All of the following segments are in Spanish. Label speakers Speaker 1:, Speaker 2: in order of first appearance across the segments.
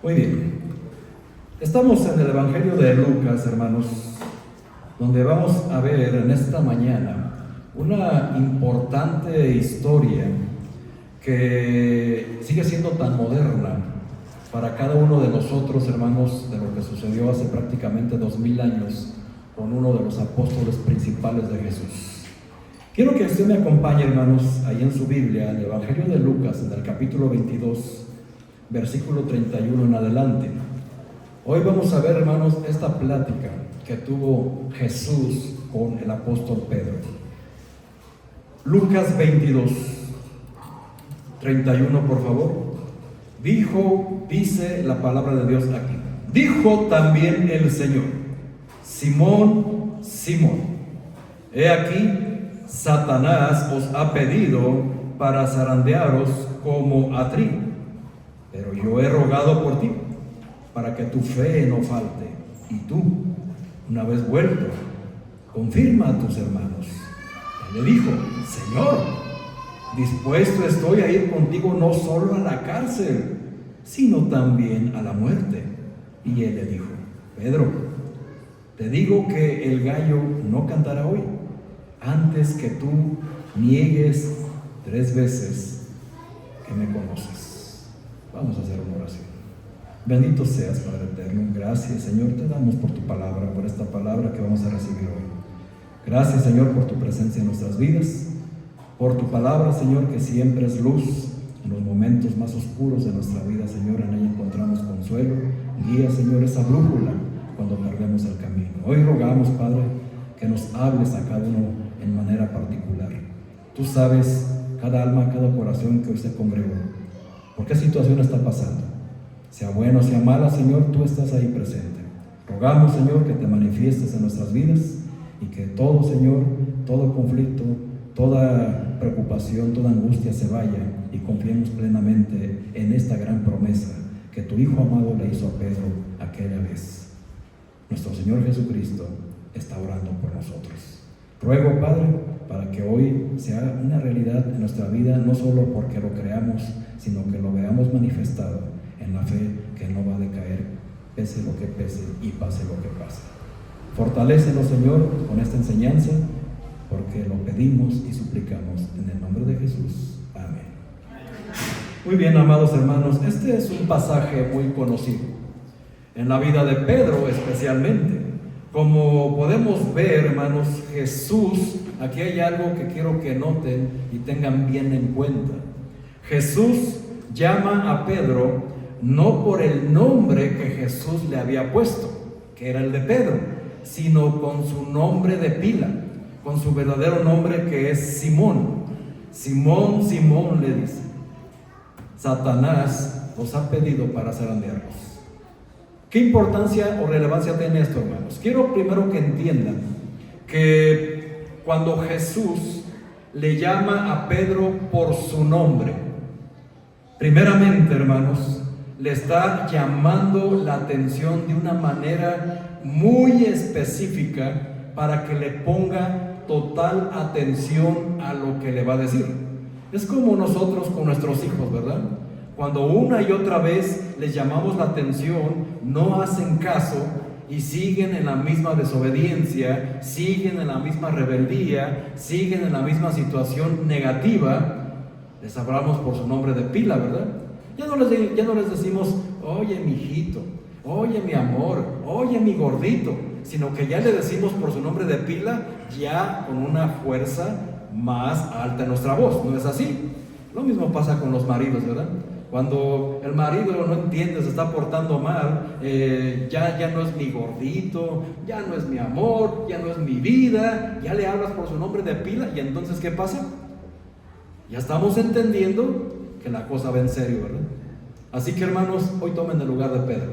Speaker 1: Muy bien, estamos en el Evangelio de Lucas, hermanos, donde vamos a ver en esta mañana una importante historia que sigue siendo tan moderna para cada uno de nosotros, hermanos, de lo que sucedió hace prácticamente 2000 años con uno de los apóstoles principales de Jesús. Quiero que usted me acompañe, hermanos, ahí en su Biblia, en el Evangelio de Lucas, en el capítulo 22, versículo 31 en adelante. Hoy vamos a ver, hermanos, esta plática que tuvo Jesús con el apóstol Pedro. Lucas 22, 31, por favor. Dice la palabra de Dios aquí. Dijo también el Señor: Simón, Simón, he aquí, Satanás os ha pedido para zarandearos como a trigo, pero yo he rogado por ti, para que tu fe no falte, y tú, una vez vuelto, confirma a tus hermanos. Él le dijo: Señor, dispuesto estoy a ir contigo no solo a la cárcel, sino también a la muerte. Y él le dijo: Pedro, te digo que el gallo no cantará hoy, antes que tú niegues 3 veces que me conoces. Vamos a hacer una oración. Bendito seas, Padre eterno. Gracias, Señor, te damos por tu palabra, por esta palabra que vamos a recibir hoy. Gracias, Señor, por tu presencia en nuestras vidas, por tu palabra, Señor, que siempre es luz en los momentos más oscuros de nuestra vida, Señor. En ella encontramos consuelo. Guía, Señor, esa brújula cuando perdemos el camino. Hoy rogamos, Padre, que nos hables a cada uno en manera particular. Tú sabes cada alma, cada corazón que hoy se congregó, por qué situación está pasando. Sea buena o sea mala, Señor, tú estás ahí presente. Rogamos, Señor, que te manifiestes en nuestras vidas y que todo, Señor, todo conflicto, toda preocupación, toda angustia se vaya y confiemos plenamente en esta gran promesa que tu Hijo amado le hizo a Pedro aquella vez. Nuestro Señor Jesucristo está orando por nosotros. Ruego, Padre, para que hoy sea una realidad en nuestra vida, no solo porque lo creamos, sino que lo veamos manifestado en la fe que no va a decaer, pese lo que pese y pase lo que pase. Fortalécenos, Señor, con esta enseñanza, porque lo pedimos y suplicamos en el nombre de Jesús. Amén. Muy bien, amados hermanos, este es un pasaje muy conocido en la vida de Pedro especialmente. Como podemos ver, hermanos, Jesús, aquí hay algo que quiero que noten y tengan bien en cuenta. Jesús llama a Pedro no por el nombre que Jesús le había puesto, que era el de Pedro, sino con su nombre de pila, con su verdadero nombre, que es Simón. Simón, Simón, le dice: Satanás os ha pedido para zarandearlos. ¿Qué importancia o relevancia tiene esto, hermanos? Quiero primero que entiendan que cuando Jesús le llama a Pedro por su nombre, primeramente, hermanos, le está llamando la atención de una manera muy específica para que le ponga total atención a lo que le va a decir. Es como nosotros con nuestros hijos, ¿verdad? Cuando una y otra vez les llamamos la atención, no hacen caso y siguen en la misma desobediencia, siguen en la misma rebeldía, siguen en la misma situación negativa. Les hablamos por su nombre de pila, ¿verdad? Ya no les decimos: oye, mi hijito, oye, mi amor, oye, mi gordito, sino que ya le decimos por su nombre de pila, ya con una fuerza más alta en nuestra voz. ¿No es así? Lo mismo pasa con los maridos, ¿verdad? Cuando el marido no entiende, se está portando mal, ya no es mi gordito, ya no es mi amor, ya no es mi vida, ya le hablas por su nombre de pila. Y entonces, ¿qué pasa? Ya estamos entendiendo que la cosa va en serio, ¿verdad? Así que, hermanos, hoy tomen el lugar de Pedro.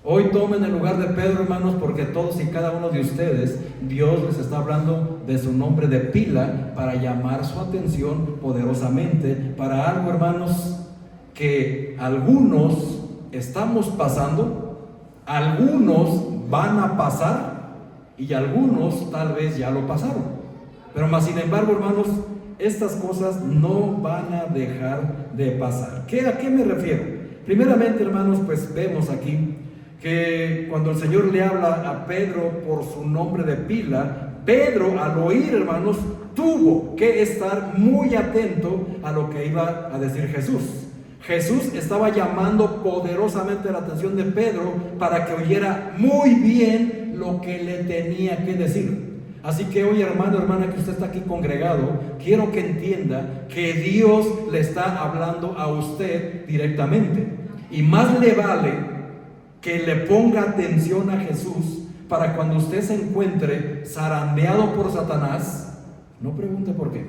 Speaker 1: Hoy tomen el lugar de Pedro, hermanos, porque todos y cada uno de ustedes, Dios les está hablando de su nombre de pila para llamar su atención poderosamente para algo, hermanos, que algunos estamos pasando, algunos van a pasar y algunos tal vez ya lo pasaron. Pero más sin embargo, hermanos, estas cosas no van a dejar de pasar. ¿A qué me refiero? Primeramente, hermanos, pues vemos aquí que cuando el Señor le habla a Pedro por su nombre de pila, Pedro, al oír, hermanos, tuvo que estar muy atento a lo que iba a decir Jesús. Jesús estaba llamando poderosamente la atención de Pedro para que oyera muy bien lo que le tenía que decir. Así que hoy, hermano, hermana, que usted está aquí congregado, quiero que entienda que Dios le está hablando a usted directamente. Y más le vale que le ponga atención a Jesús para cuando usted se encuentre zarandeado por Satanás, no pregunte por qué.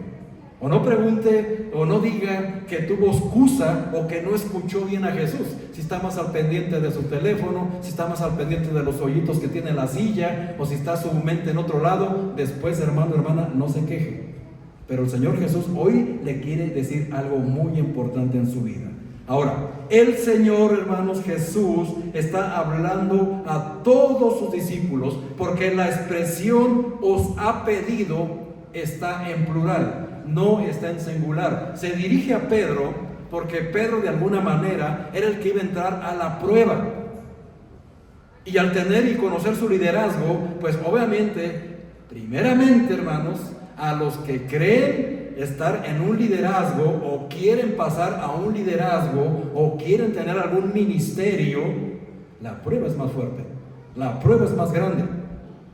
Speaker 1: O no pregunte o no diga que tuvo excusa o que no escuchó bien a Jesús. Si está más al pendiente de su teléfono, si está más al pendiente de los hoyitos que tiene en la silla, o si está su mente en otro lado, después, hermano, hermana, no se queje. Pero el Señor Jesús hoy le quiere decir algo muy importante en su vida. Ahora, el Señor, hermanos, Jesús está hablando a todos sus discípulos, porque la expresión os ha pedido está en plural. No está en singular. Se dirige a Pedro porque Pedro de alguna manera era el que iba a entrar a la prueba. Y al tener y conocer su liderazgo, pues obviamente, primeramente, hermanos, a los que creen estar en un liderazgo o quieren pasar a un liderazgo o quieren tener algún ministerio, la prueba es más fuerte, la prueba es más grande,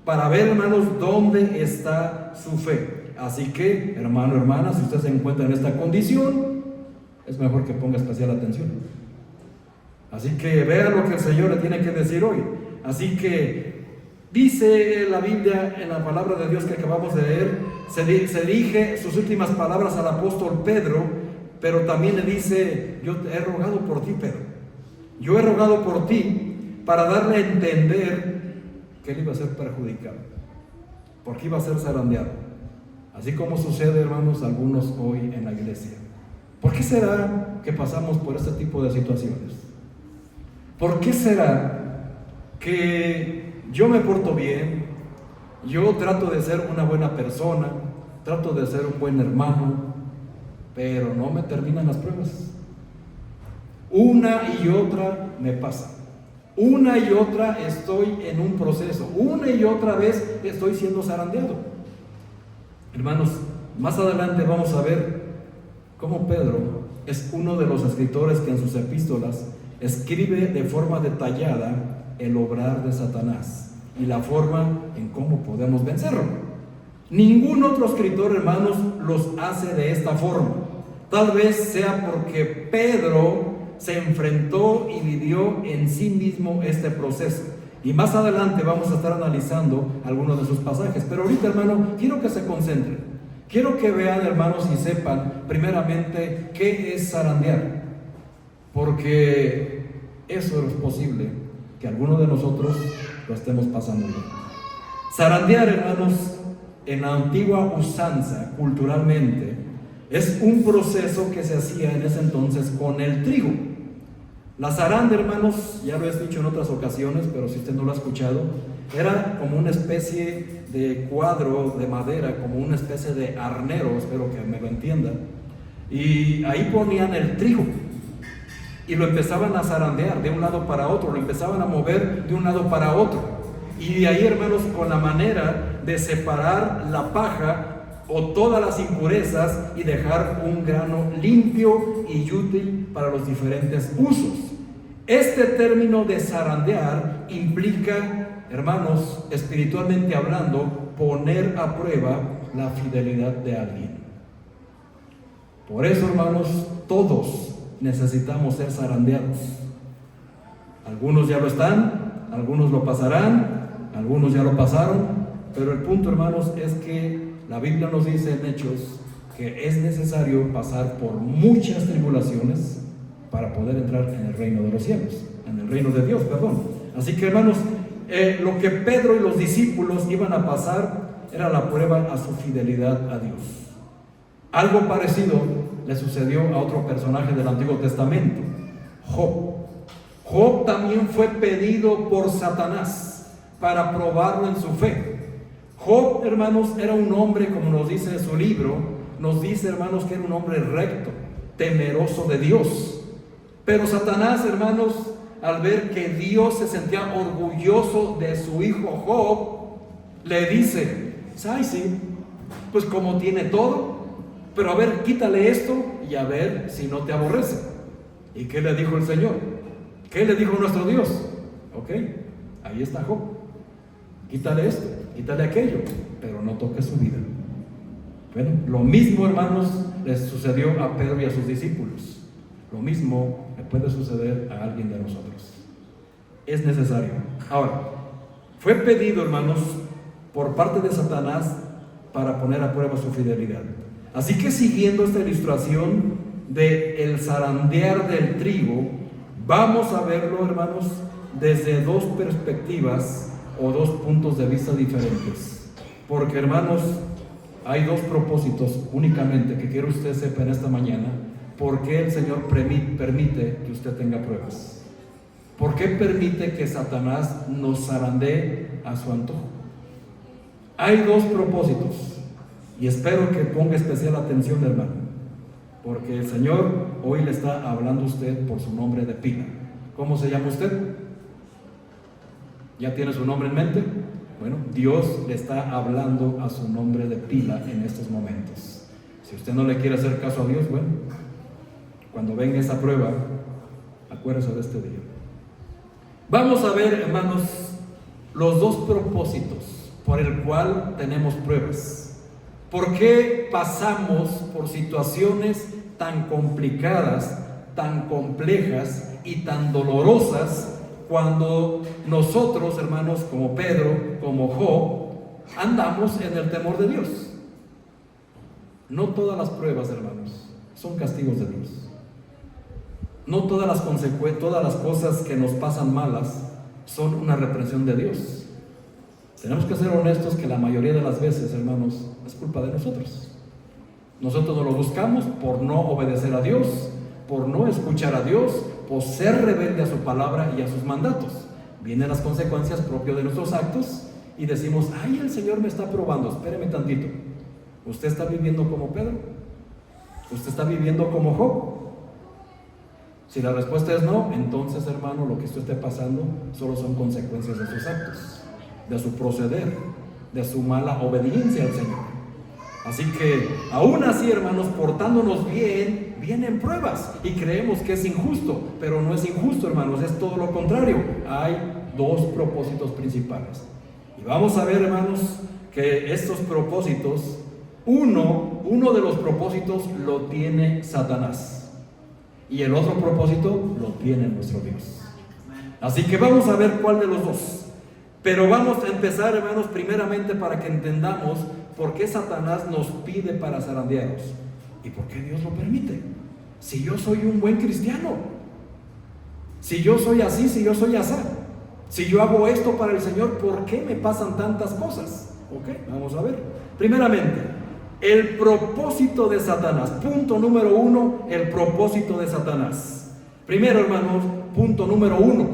Speaker 1: para ver, hermanos, dónde está su fe. Así que, hermano, hermana, si usted se encuentra en esta condición, es mejor que ponga especial atención. Así que vea lo que el Señor le tiene que decir hoy. Así que dice la Biblia, en la palabra de Dios que acabamos de leer, se dirige sus últimas palabras al apóstol Pedro, pero también le dice: yo he rogado por ti, Pedro. Yo he rogado por ti para darle a entender que él iba a ser perjudicado, porque iba a ser zarandeado. Así como sucede, hermanos, algunos hoy en la iglesia. ¿Por qué será que pasamos por este tipo de situaciones? ¿Por qué será que yo me porto bien, yo trato de ser una buena persona, trato de ser un buen hermano, pero no me terminan las pruebas? Una y otra me pasa. Una y otra estoy en un proceso. Una y otra vez estoy siendo zarandeado. Hermanos, más adelante vamos a ver cómo Pedro es uno de los escritores que en sus epístolas escribe de forma detallada el obrar de Satanás y la forma en cómo podemos vencerlo. Ningún otro escritor, hermanos, los hace de esta forma. Tal vez sea porque Pedro se enfrentó y vivió en sí mismo este proceso. Y más adelante vamos a estar analizando algunos de sus pasajes. Pero ahorita, hermano, quiero que se concentren. Quiero que vean, hermanos, y sepan primeramente qué es zarandear. Porque eso es posible que alguno de nosotros lo estemos pasando bien. Zarandear, hermanos, en la antigua usanza, culturalmente, es un proceso que se hacía en ese entonces con el trigo. La zaranda, hermanos, ya lo he dicho en otras ocasiones, pero si usted no lo ha escuchado, era como una especie de cuadro de madera, como una especie de arnero, espero que me lo entiendan, y ahí ponían el trigo y lo empezaban a zarandear de un lado para otro, lo empezaban a mover de un lado para otro, y de ahí, hermanos, con la manera de separar la paja o todas las impurezas y dejar un grano limpio y útil para los diferentes usos. Este término de zarandear implica, hermanos, espiritualmente hablando, poner a prueba la fidelidad de alguien. Por eso, hermanos, todos necesitamos ser zarandeados. Algunos ya lo están, algunos lo pasarán, algunos ya lo pasaron, pero el punto, hermanos, es que la Biblia nos dice en Hechos que es necesario pasar por muchas tribulaciones para poder entrar en el reino de los cielos, en el reino de Dios, perdón. Así que, hermanos, lo que Pedro y los discípulos iban a pasar era la prueba a su fidelidad a Dios. Algo parecido le sucedió a otro personaje del Antiguo Testamento, Job. Job también fue pedido por Satanás para probarlo en su fe. Job, hermanos, era un hombre, como nos dice su libro, nos dice, hermanos, que era un hombre recto, temeroso de Dios. Pero Satanás, hermanos, al ver que Dios se sentía orgulloso de su hijo Job, le dice: ay, sí, pues como tiene todo, pero a ver, quítale esto y a ver si no te aborrece. ¿Y qué le dijo el Señor? ¿Qué le dijo nuestro Dios? Ok, ahí está Job. Quítale esto, quítale aquello, pero no toques su vida. Bueno, lo mismo, hermanos, les sucedió a Pedro y a sus discípulos. Lo mismo le puede suceder a alguien de nosotros. Es necesario. Ahora, fue pedido, hermanos, por parte de Satanás para poner a prueba su fidelidad. Así que, siguiendo esta ilustración de el zarandear del trigo, vamos a verlo, hermanos, desde dos perspectivas o dos puntos de vista diferentes. Porque, hermanos, hay dos propósitos únicamente que quiero usted sepa en esta mañana. ¿Por qué el Señor permite que usted tenga pruebas? ¿Por qué permite que Satanás nos zarandee a su antojo? Hay dos propósitos, y espero que ponga especial atención, hermano, porque el Señor hoy le está hablando a usted por su nombre de pila. ¿Cómo se llama usted? ¿Ya tiene su nombre en mente? Bueno, Dios le está hablando a su nombre de pila en estos momentos. Si usted no le quiere hacer caso a Dios, bueno, cuando venga esa prueba, acuérdese de este día. Vamos a ver, hermanos, los dos propósitos por el cual tenemos pruebas. ¿Por qué pasamos por situaciones tan complicadas, tan complejas y tan dolorosas cuando nosotros, hermanos, como Pedro, como Job, andamos en el temor de Dios? No todas las pruebas, hermanos, son castigos de Dios. No todas las cosas que nos pasan malas son una reprensión de Dios. Tenemos que ser honestos que la mayoría de las veces, hermanos, es culpa de nosotros. Nosotros no lo buscamos por no obedecer a Dios, por no escuchar a Dios, por ser rebelde a su palabra y a sus mandatos. Vienen las consecuencias propias de nuestros actos y decimos: ay, el Señor me está probando. Espéreme tantito. ¿Usted está viviendo como Pedro? ¿Usted está viviendo como Job? Si la respuesta es no, entonces, hermano, lo que usted esté pasando solo son consecuencias de sus actos, de su proceder, de su mala obediencia al Señor. Así que, aún así, hermanos, portándonos bien, vienen pruebas y creemos que es injusto, pero no es injusto, hermanos, es todo lo contrario. Hay dos propósitos principales. Y vamos a ver, hermanos, que estos propósitos, uno de los propósitos lo tiene Satanás. Y el otro propósito lo tiene nuestro Dios. Así que vamos a ver cuál de los dos. Pero vamos a empezar, hermanos, primeramente para que entendamos por qué Satanás nos pide para zarandearnos y por qué Dios lo permite. Si yo soy un buen cristiano, si yo soy así, si yo soy así, si yo hago esto para el Señor, ¿por qué me pasan tantas cosas? Ok, vamos a ver. Primeramente, el propósito de Satanás. Punto número uno, el propósito de Satanás. Primero, hermanos, punto número uno,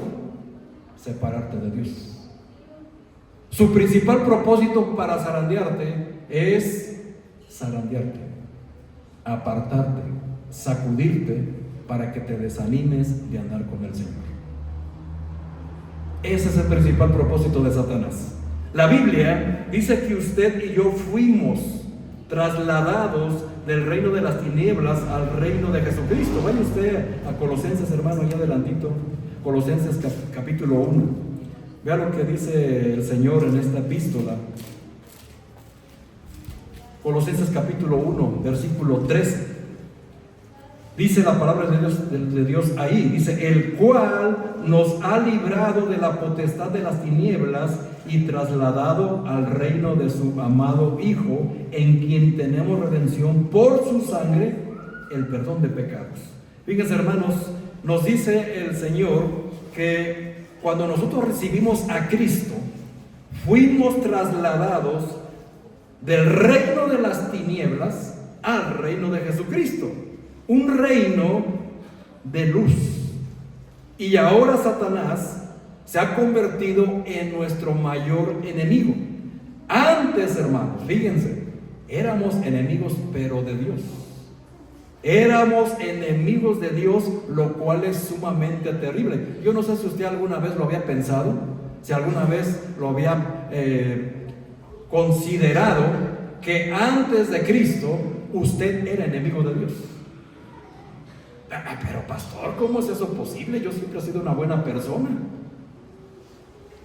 Speaker 1: separarte de Dios. Su principal propósito para zarandearte es zarandearte, apartarte, sacudirte para que te desanimes de andar con el Señor. Ese es el principal propósito de Satanás. La Biblia dice que usted y yo fuimos trasladados del reino de las tinieblas al reino de Jesucristo. Vaya usted a Colosenses, hermano, allá adelantito. Colosenses capítulo 1. Vea lo que dice el Señor en esta epístola. Colosenses capítulo 1, versículo 13. Dice la palabra de Dios ahí, dice: el cual nos ha librado de la potestad de las tinieblas y trasladado al reino de su amado Hijo, en quien tenemos redención por su sangre, el perdón de pecados. Fíjense, hermanos, nos dice el Señor que cuando nosotros recibimos a Cristo, fuimos trasladados del reino de las tinieblas al reino de Jesucristo, un reino de luz. Y ahora Satanás se ha convertido en nuestro mayor enemigo. Antes, hermanos, fíjense, éramos enemigos, pero de Dios. Éramos enemigos de Dios, lo cual es sumamente terrible. Yo no sé si usted alguna vez lo había pensado, si alguna vez lo había considerado, que antes de Cristo usted era enemigo de Dios. Pero pastor, ¿cómo es eso posible? Yo siempre he sido una buena persona.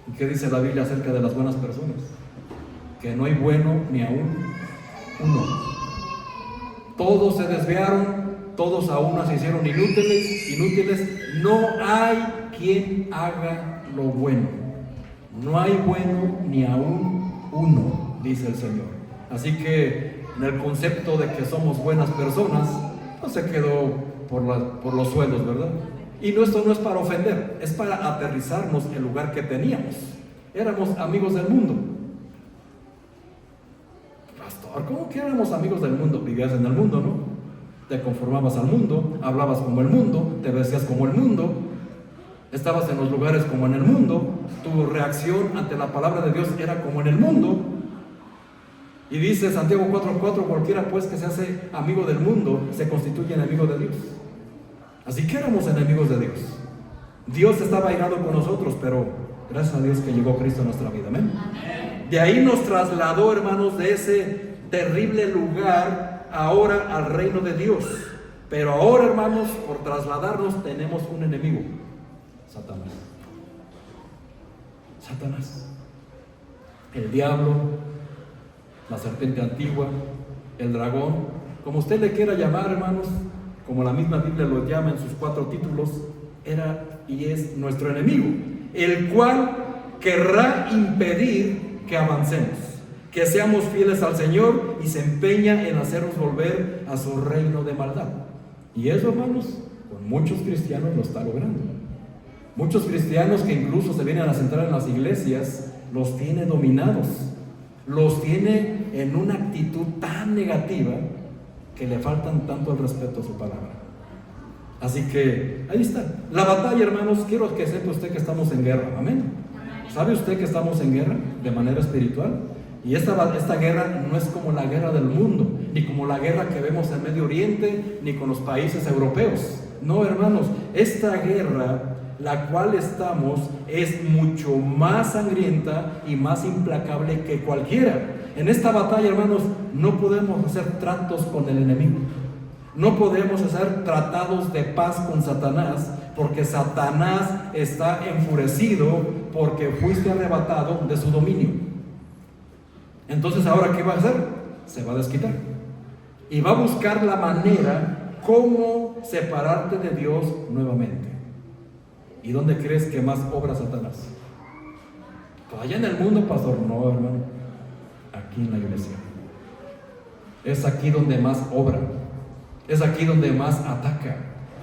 Speaker 1: ¿Y qué dice la Biblia acerca de las buenas personas? Que no hay bueno ni aún uno. Todos se desviaron, todos a una se hicieron inútiles. No hay quien haga lo bueno. No hay bueno ni aún uno, dice el Señor. Así que en el concepto de que somos buenas personas, no se quedó por los suelos, ¿verdad? Y esto no es para ofender, es para aterrizarnos el lugar que teníamos. Éramos amigos del mundo. Pastor, ¿cómo que éramos amigos del mundo? Vivías en el mundo, ¿no? Te conformabas al mundo, hablabas como el mundo, te vestías como el mundo, estabas en los lugares como en el mundo, tu reacción ante la palabra de Dios era como en el mundo. Y dice Santiago 4:4, cualquiera pues que se hace amigo del mundo se constituye enemigo de Dios. Así que éramos enemigos de Dios. Dios estaba airado con nosotros, pero gracias a Dios que llegó Cristo a nuestra vida. Amén. De ahí nos trasladó, hermanos, de ese terrible lugar ahora al reino de Dios. Pero ahora, hermanos, por trasladarnos tenemos un enemigo: Satanás. Satanás, el diablo, la serpiente antigua, el dragón, como usted le quiera llamar, hermanos, como la misma Biblia lo llama en sus 4 títulos, era y es nuestro enemigo, el cual querrá impedir que avancemos, que seamos fieles al Señor, y se empeña en hacernos volver a su reino de maldad. Y eso, hermanos, con muchos cristianos lo está logrando. Muchos cristianos que incluso se vienen a centrar en las iglesias, los tiene dominados, los tiene en una actitud tan negativa que le faltan tanto el respeto a su palabra. Así que ahí está la batalla, hermanos. Quiero que sepa usted que estamos en guerra. Amén. ¿Sabe usted que estamos en guerra de manera espiritual? Y esta guerra no es como la guerra del mundo, ni como la guerra que vemos en Medio Oriente, ni con los países europeos. No, hermanos, esta guerra, la cual estamos, es mucho más sangrienta y más implacable que cualquiera. En esta batalla, hermanos, no podemos hacer tratos con el enemigo. No podemos hacer tratados de paz con Satanás, porque Satanás está enfurecido porque fuiste arrebatado de su dominio. Entonces, ¿ahora qué va a hacer? Se va a desquitar y va a buscar la manera cómo separarte de Dios nuevamente. ¿Y dónde crees que más obra Satanás? Pues allá en el mundo, pastor. No, hermano, aquí en la iglesia. Es aquí donde más obra, es aquí donde más ataca,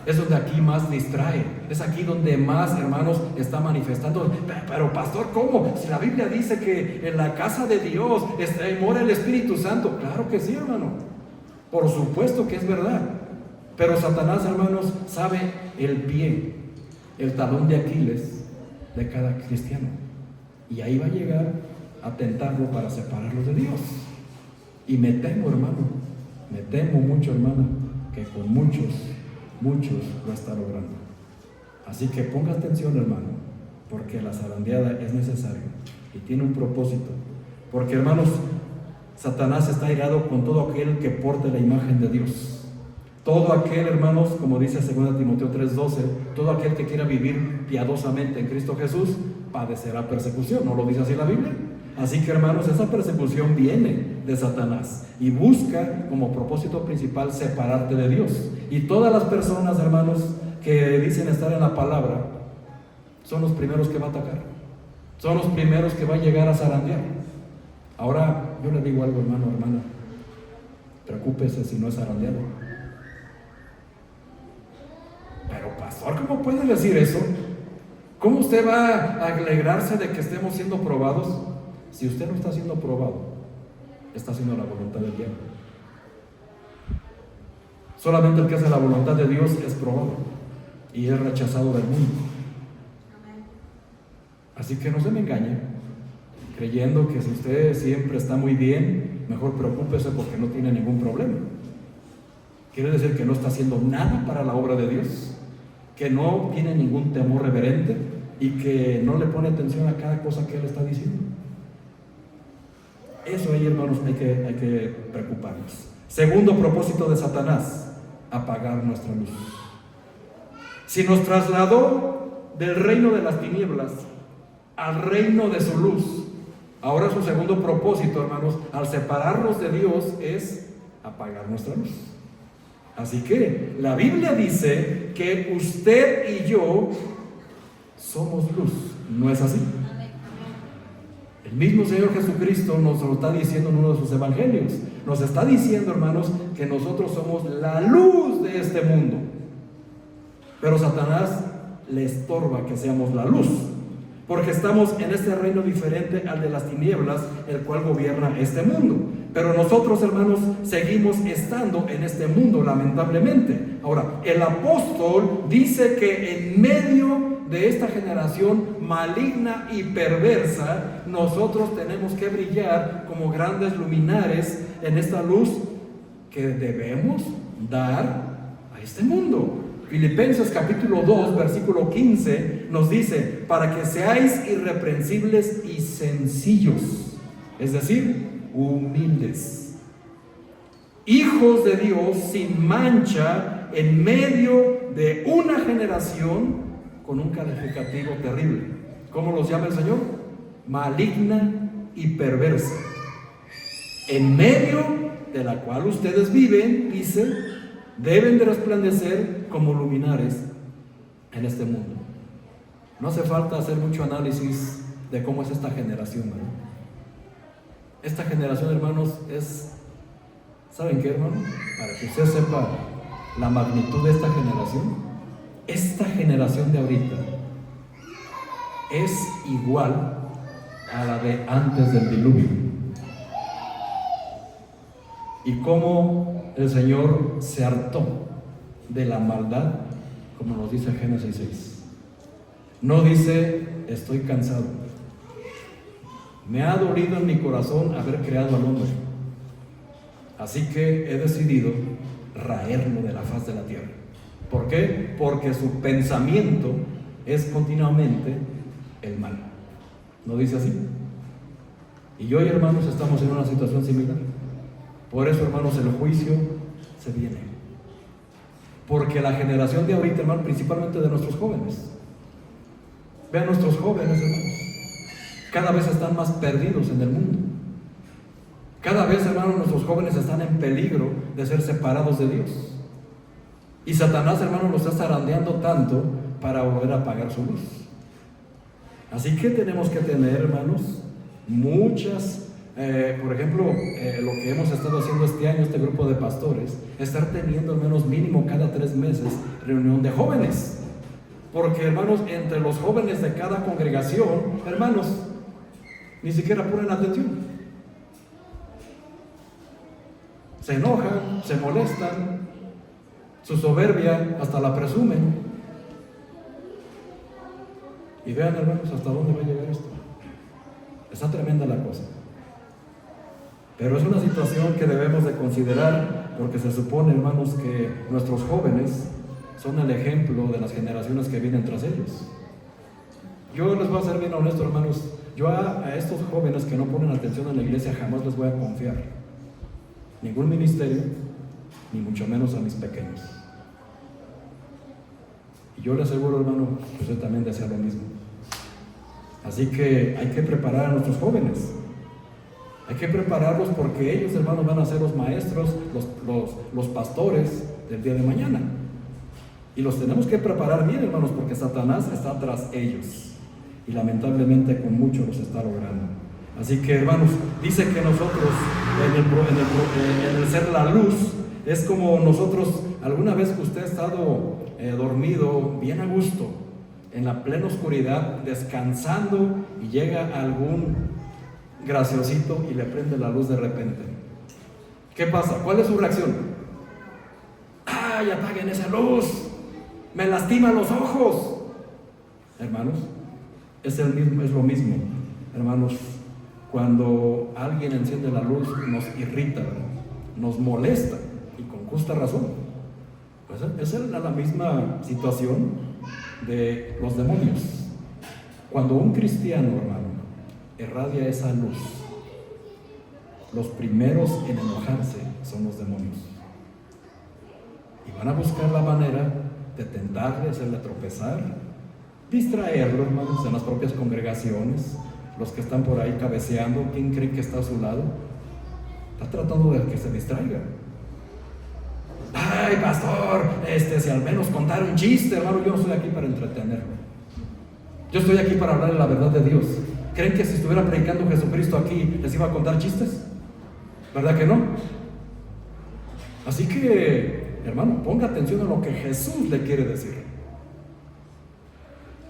Speaker 1: es donde aquí más distrae, es aquí donde más, hermanos, está manifestando. Pero pastor, ¿cómo? Si la Biblia dice que en la casa de Dios mora el Espíritu Santo. Claro que sí, hermano, por supuesto que es verdad. Pero Satanás, hermanos, sabe el pie, el talón de Aquiles de cada cristiano, y ahí va a llegar a tentarlo para separarlo de Dios. Y me temo, hermano, me temo mucho, hermana, que con muchos lo está logrando. Así que ponga atención, hermano, porque la zarandeada es necesaria y tiene un propósito. Porque, hermanos, Satanás está airado con todo aquel que porte la imagen de Dios. Todo aquel, hermanos, como dice 2 Timoteo 3:12, todo aquel que quiera vivir piadosamente en Cristo Jesús padecerá persecución. ¿No lo dice así la Biblia? Así que, hermanos, esa persecución viene de Satanás y busca como propósito principal separarte de Dios. Y todas las personas, hermanos, que dicen estar en la palabra, son los primeros que va a atacar, son los primeros que va a llegar a zarandear. Ahora, yo le digo algo, hermano, hermana, preocúpese si no es zarandeado. Pero pastor, ¿cómo puede decir eso? ¿Cómo usted va a alegrarse de que estemos siendo probados? Si usted no está siendo probado, está haciendo la voluntad del diablo. Solamente el que hace la voluntad de Dios es probado y es rechazado del mundo. Así que no se me engañe creyendo que si usted siempre está muy bien, mejor preocúpese porque no tiene ningún problema. quiere decir que no está haciendo nada para la obra de Dios, que no tiene ningún temor reverente y que no le pone atención a cada cosa que Él está diciendo. Eso ahí, hermanos, hay que preocuparnos. Segundo propósito de Satanás: apagar nuestra luz. Si nos trasladó del reino de las tinieblas al reino de su luz, ahora su segundo propósito, hermanos, al separarnos de Dios, es apagar nuestra luz. Así que la Biblia dice que usted y yo somos luz, ¿no es así? El mismo Señor Jesucristo nos lo está diciendo en uno de sus evangelios. Nos está diciendo, hermanos, que nosotros somos la luz de este mundo. Pero Satanás le estorba que seamos la luz, porque estamos en este reino diferente al de las tinieblas, el cual gobierna este mundo. Pero nosotros, hermanos, seguimos estando en este mundo, lamentablemente. Ahora, el apóstol dice que en medio de esta generación maligna y perversa, nosotros tenemos que brillar como grandes luminares en esta luz que debemos dar a este mundo. Filipenses capítulo 2, versículo 15 nos dice: para que seáis irreprensibles y sencillos, es decir, humildes, hijos de Dios sin mancha en medio de una generación con un calificativo terrible. ¿Cómo los llama el Señor? Maligna y perversa, en medio de la cual ustedes viven, dice, deben de resplandecer como luminares en este mundo. No hace falta hacer mucho análisis de cómo es esta generación, ¿verdad? Esta generación, hermanos, es, ¿saben qué, hermano? Para que usted sepa la magnitud de esta generación de ahorita es igual a la de antes del diluvio. Y cómo el Señor se hartó de la maldad, como nos dice Génesis 6. No dice: estoy cansado, me ha dolido en mi corazón haber creado al hombre, así que he decidido raerlo de la faz de la tierra. ¿Por qué? Porque su pensamiento es continuamente el mal. ¿No dice así? Y hoy, hermanos, estamos en una situación similar. Por eso, hermanos, el juicio se viene. Porque la generación de ahorita, hermanos, principalmente de nuestros jóvenes, vean nuestros jóvenes, hermanos, cada vez están más perdidos en el mundo. Cada vez, hermanos, nuestros jóvenes están en peligro de ser separados de Dios. Y Satanás, hermanos, los está zarandeando tanto para volver a apagar su luz. Así que tenemos que tener, hermanos, muchas, por ejemplo, lo que hemos estado haciendo este año, este grupo de pastores, estar teniendo al menos mínimo cada 3 meses reunión de jóvenes. Porque, hermanos, entre los jóvenes de cada congregación, hermanos, ni siquiera ponen atención. Se enojan, se molestan, su soberbia hasta la presumen. Y vean, hermanos, hasta dónde va a llegar esto. Está tremenda la cosa. Pero es una situación que debemos de considerar, porque se supone, hermanos, que nuestros jóvenes son el ejemplo de las generaciones que vienen tras ellos. Yo les voy a ser bien honesto, hermanos. Yo a estos jóvenes que no ponen atención en la iglesia jamás les voy a confiar ningún ministerio, ni mucho menos a mis pequeños. Y yo le aseguro, hermano, que usted también desea lo mismo. Así que hay que preparar a nuestros jóvenes. Hay que prepararlos porque ellos, hermanos, van a ser los maestros, los pastores del día de mañana. Y los tenemos que preparar bien, hermanos, porque Satanás está tras ellos. Y lamentablemente con mucho los está logrando. Así que, hermanos, dice que nosotros, en el ser la luz, es como nosotros, alguna vez que usted ha estado dormido, bien a gusto, en la plena oscuridad, descansando, y llega algún graciosito y le prende la luz de repente. ¿Qué pasa? ¿Cuál es su reacción? ¡Ay, apaguen esa luz! ¡Me lastima los ojos! Hermanos, es lo mismo, hermanos. Cuando alguien enciende la luz nos irrita, ¿verdad? Nos molesta, y con justa razón. Pues esa es la misma situación de los demonios. Cuando un cristiano, hermano, irradia esa luz, los primeros en enojarse son los demonios. Y van a buscar la manera de tentarle, hacerle tropezar, distraerlo, hermanos, en las propias congregaciones. Los que están por ahí cabeceando, ¿quién cree que está a su lado? Está tratando de que se distraiga. Ay, pastor, si al menos contar un chiste, hermano, yo no estoy aquí para entretenerlo. Yo estoy aquí para hablarle la verdad de Dios. ¿Creen que si estuviera predicando Jesucristo aquí, les iba a contar chistes? ¿Verdad que no? Así que, hermano, ponga atención a lo que Jesús le quiere decir.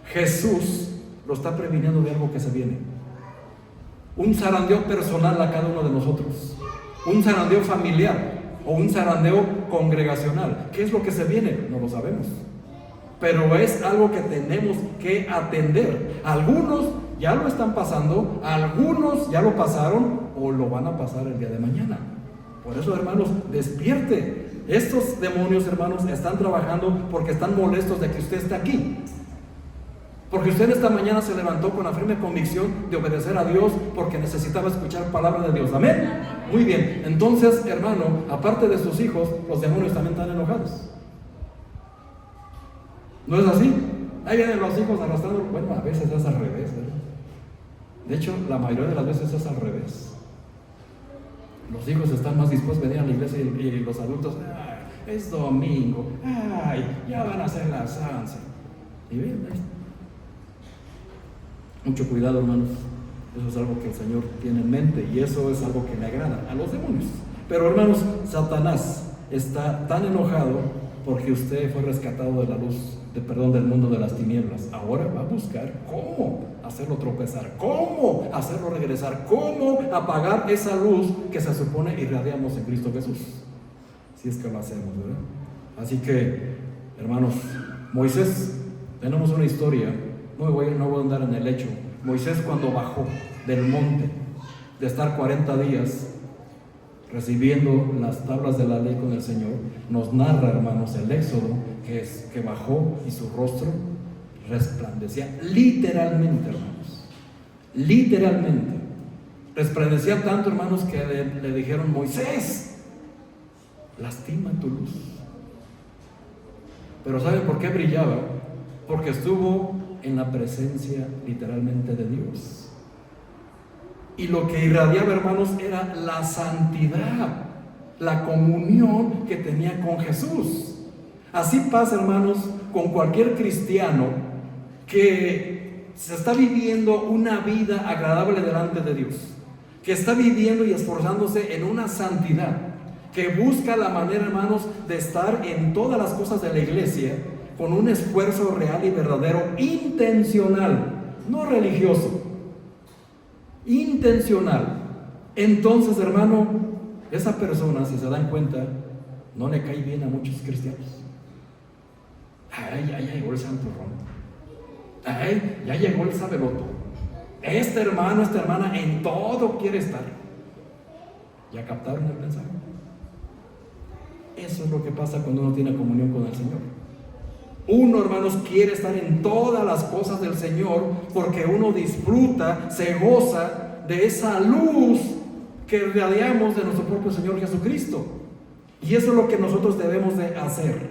Speaker 1: Jesús lo está previniendo de algo que se viene. Un zarandeo personal a cada uno de nosotros. Un zarandeo familiar o un zarandeo congregacional. ¿Qué es lo que se viene? No lo sabemos. Pero es algo que tenemos que atender. Algunos ya lo están pasando, algunos ya lo pasaron o lo van a pasar el día de mañana. Por eso, hermanos, despierte. Estos demonios, hermanos, están trabajando porque están molestos de que usted esté aquí. Porque usted esta mañana se levantó con la firme convicción de obedecer a Dios porque necesitaba escuchar palabra de Dios. ¿Amén? Muy bien. Entonces, hermano, aparte de sus hijos, los demonios también están enojados. ¿No es así? Ahí vienen los hijos arrastrando. Bueno, a veces es al revés, ¿verdad? De hecho, la mayoría de las veces es al revés. Los hijos están más dispuestos a venir a la iglesia y los adultos, ay, es domingo, ay, ya van a hacer las 11. Y bien, mucho cuidado, hermanos. Eso es algo que el Señor tiene en mente y eso es algo que le agrada a los demonios. Pero, hermanos, Satanás está tan enojado porque usted fue rescatado de la luz, del mundo de las tinieblas. Ahora va a buscar cómo hacerlo tropezar, cómo hacerlo regresar, cómo apagar esa luz que se supone irradiamos en Cristo Jesús. Si es que lo hacemos, ¿verdad? Así que, hermanos, Moisés, tenemos una historia. No voy a andar en el hecho. Moisés, cuando bajó del monte de estar 40 días recibiendo las tablas de la ley con el Señor, nos narra, hermanos, el Éxodo, que bajó y su rostro resplandecía literalmente, hermanos, literalmente resplandecía tanto, hermanos, que le dijeron: Moisés, lastima tu luz. Pero ¿saben por qué brillaba? Porque estuvo en la presencia literalmente de Dios. Y lo que irradiaba, hermanos, era la santidad, la comunión que tenía con Jesús. Así pasa, hermanos, con cualquier cristiano que se está viviendo una vida agradable delante de Dios, que está viviendo y esforzándose en una santidad, que busca la manera, hermanos, de estar en todas las cosas de la iglesia con un esfuerzo real y verdadero, intencional, no religioso, intencional. Entonces, hermano, esa persona, si se dan cuenta, no le cae bien a muchos cristianos. Ay, ya llegó el santurrón. Ay, ya llegó el sabeloto. Este hermano, esta hermana, en todo quiere estar. ¿Ya captaron el mensaje? Eso es lo que pasa cuando uno tiene comunión con el Señor. Uno, hermanos, quiere estar en todas las cosas del Señor porque uno disfruta, se goza de esa luz que irradiamos de nuestro propio Señor Jesucristo. Y eso es lo que nosotros debemos de hacer,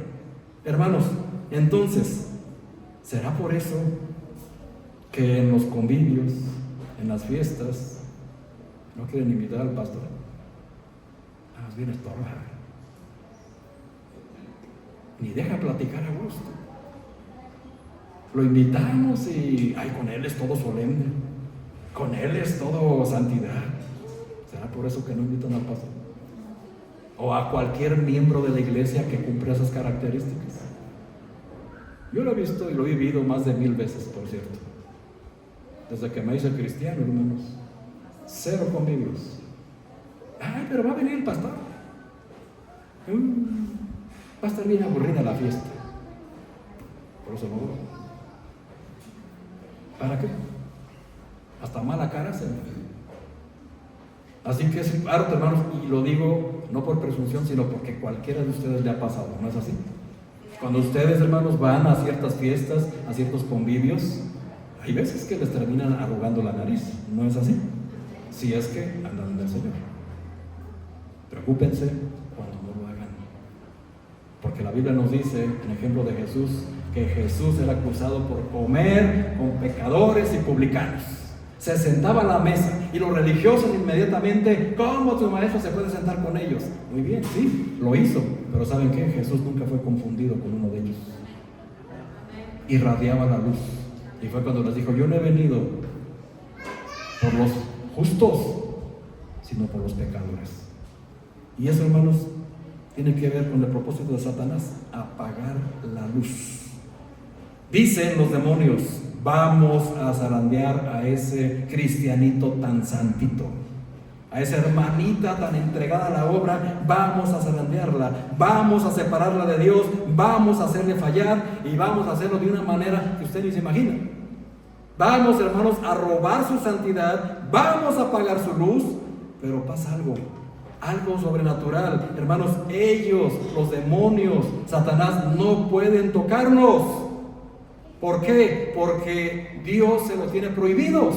Speaker 1: hermanos. Entonces, ¿será por eso que en los convivios, en las fiestas, no quieren invitar al pastor? Más bien estorba, ni deja platicar a gusto. Lo invitamos y con él es todo solemne, con él es todo santidad. ¿Será por eso que no invitan al pastor? O a cualquier miembro de la iglesia que cumple esas características. Yo lo he visto y lo he vivido más de 1000 veces, por cierto. Desde que me hice cristiano, hermanos. 0 convivios. Ay, pero va a venir el pastor. Va a estar bien aburrida la fiesta. Por eso no voy. ¿Para qué? Hasta mala cara se me. Así que es harto, hermanos, y lo digo no por presunción, sino porque cualquiera de ustedes le ha pasado, ¿no es así? Cuando ustedes, hermanos, van a ciertas fiestas, a ciertos convivios, hay veces que les terminan arrugando la nariz, ¿no es así? Si es que andan del Señor. Preocúpense cuando no lo hagan. Porque la Biblia nos dice, en ejemplo de Jesús, que Jesús era acusado por comer con pecadores y publicanos. Se sentaba a la mesa y los religiosos inmediatamente, ¿cómo tu maestro se puede sentar con ellos? Muy bien, sí, lo hizo, pero ¿saben qué? Jesús nunca fue confundido con uno de ellos. Irradiaba la luz. Y fue cuando les dijo, yo no he venido por los justos, sino por los pecadores. Y eso, hermanos, tiene que ver con el propósito de Satanás, apagar la luz. Dicen los demonios, vamos a zarandear a ese cristianito tan santito, a esa hermanita tan entregada a la obra, vamos a zarandearla, vamos a separarla de Dios, vamos a hacerle fallar y vamos a hacerlo de una manera que usted ni se imagina. Vamos, hermanos, a robar su santidad, vamos a apagar su luz, pero pasa algo sobrenatural. Hermanos, ellos, los demonios, Satanás, no pueden tocarnos. ¿Por qué? Porque Dios se los tiene prohibidos.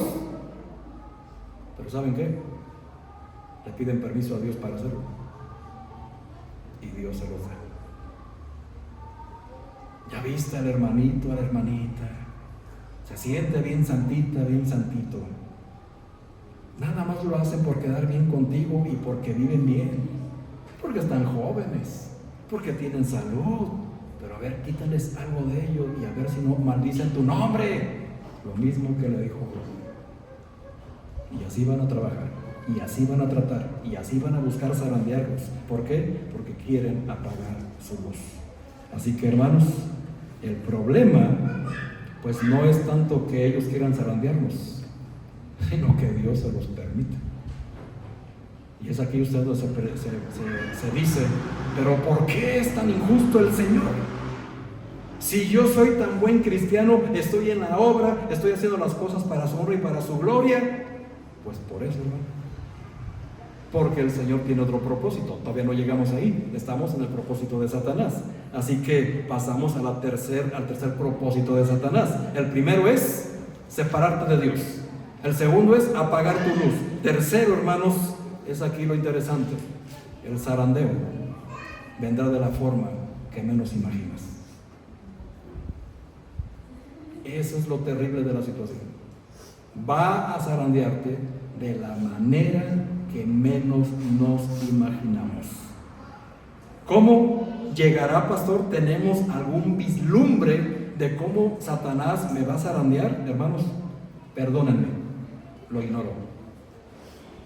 Speaker 1: Pero ¿saben qué? Le piden permiso a Dios para hacerlo. Y Dios se los da. ¿Ya viste al hermanito, a la hermanita? Se siente bien santita, bien santito. Nada más lo hacen por quedar bien contigo y porque viven bien. Porque están jóvenes. Porque tienen salud. Pero a ver, quítales algo de ellos y a ver si no maldicen tu nombre. Lo mismo que le dijo Job. Y así van a trabajar, y así van a tratar, y así van a buscar zarandearlos. ¿Por qué? Porque quieren apagar su luz. Así que, hermanos, el problema pues no es tanto que ellos quieran zarandearnos, sino que Dios se los permite. Y es aquí usted se dice, pero ¿por qué es tan injusto el Señor? Si yo soy tan buen cristiano, estoy en la obra, estoy haciendo las cosas para su honra y para su gloria. Pues por eso, hermano. Porque el Señor tiene otro propósito. Todavía no llegamos ahí, estamos en el propósito de Satanás. Así que pasamos al tercer propósito de Satanás. El primero es separarte de Dios. El segundo es apagar tu luz. Tercero, hermanos, es aquí lo interesante. El zarandeo vendrá de la forma que menos imaginas. Eso es lo terrible de la situación. Va a zarandearte de la manera que menos nos imaginamos. ¿Cómo llegará, pastor? ¿Tenemos algún vislumbre de cómo Satanás me va a zarandear? Hermanos, perdónenme, lo ignoro,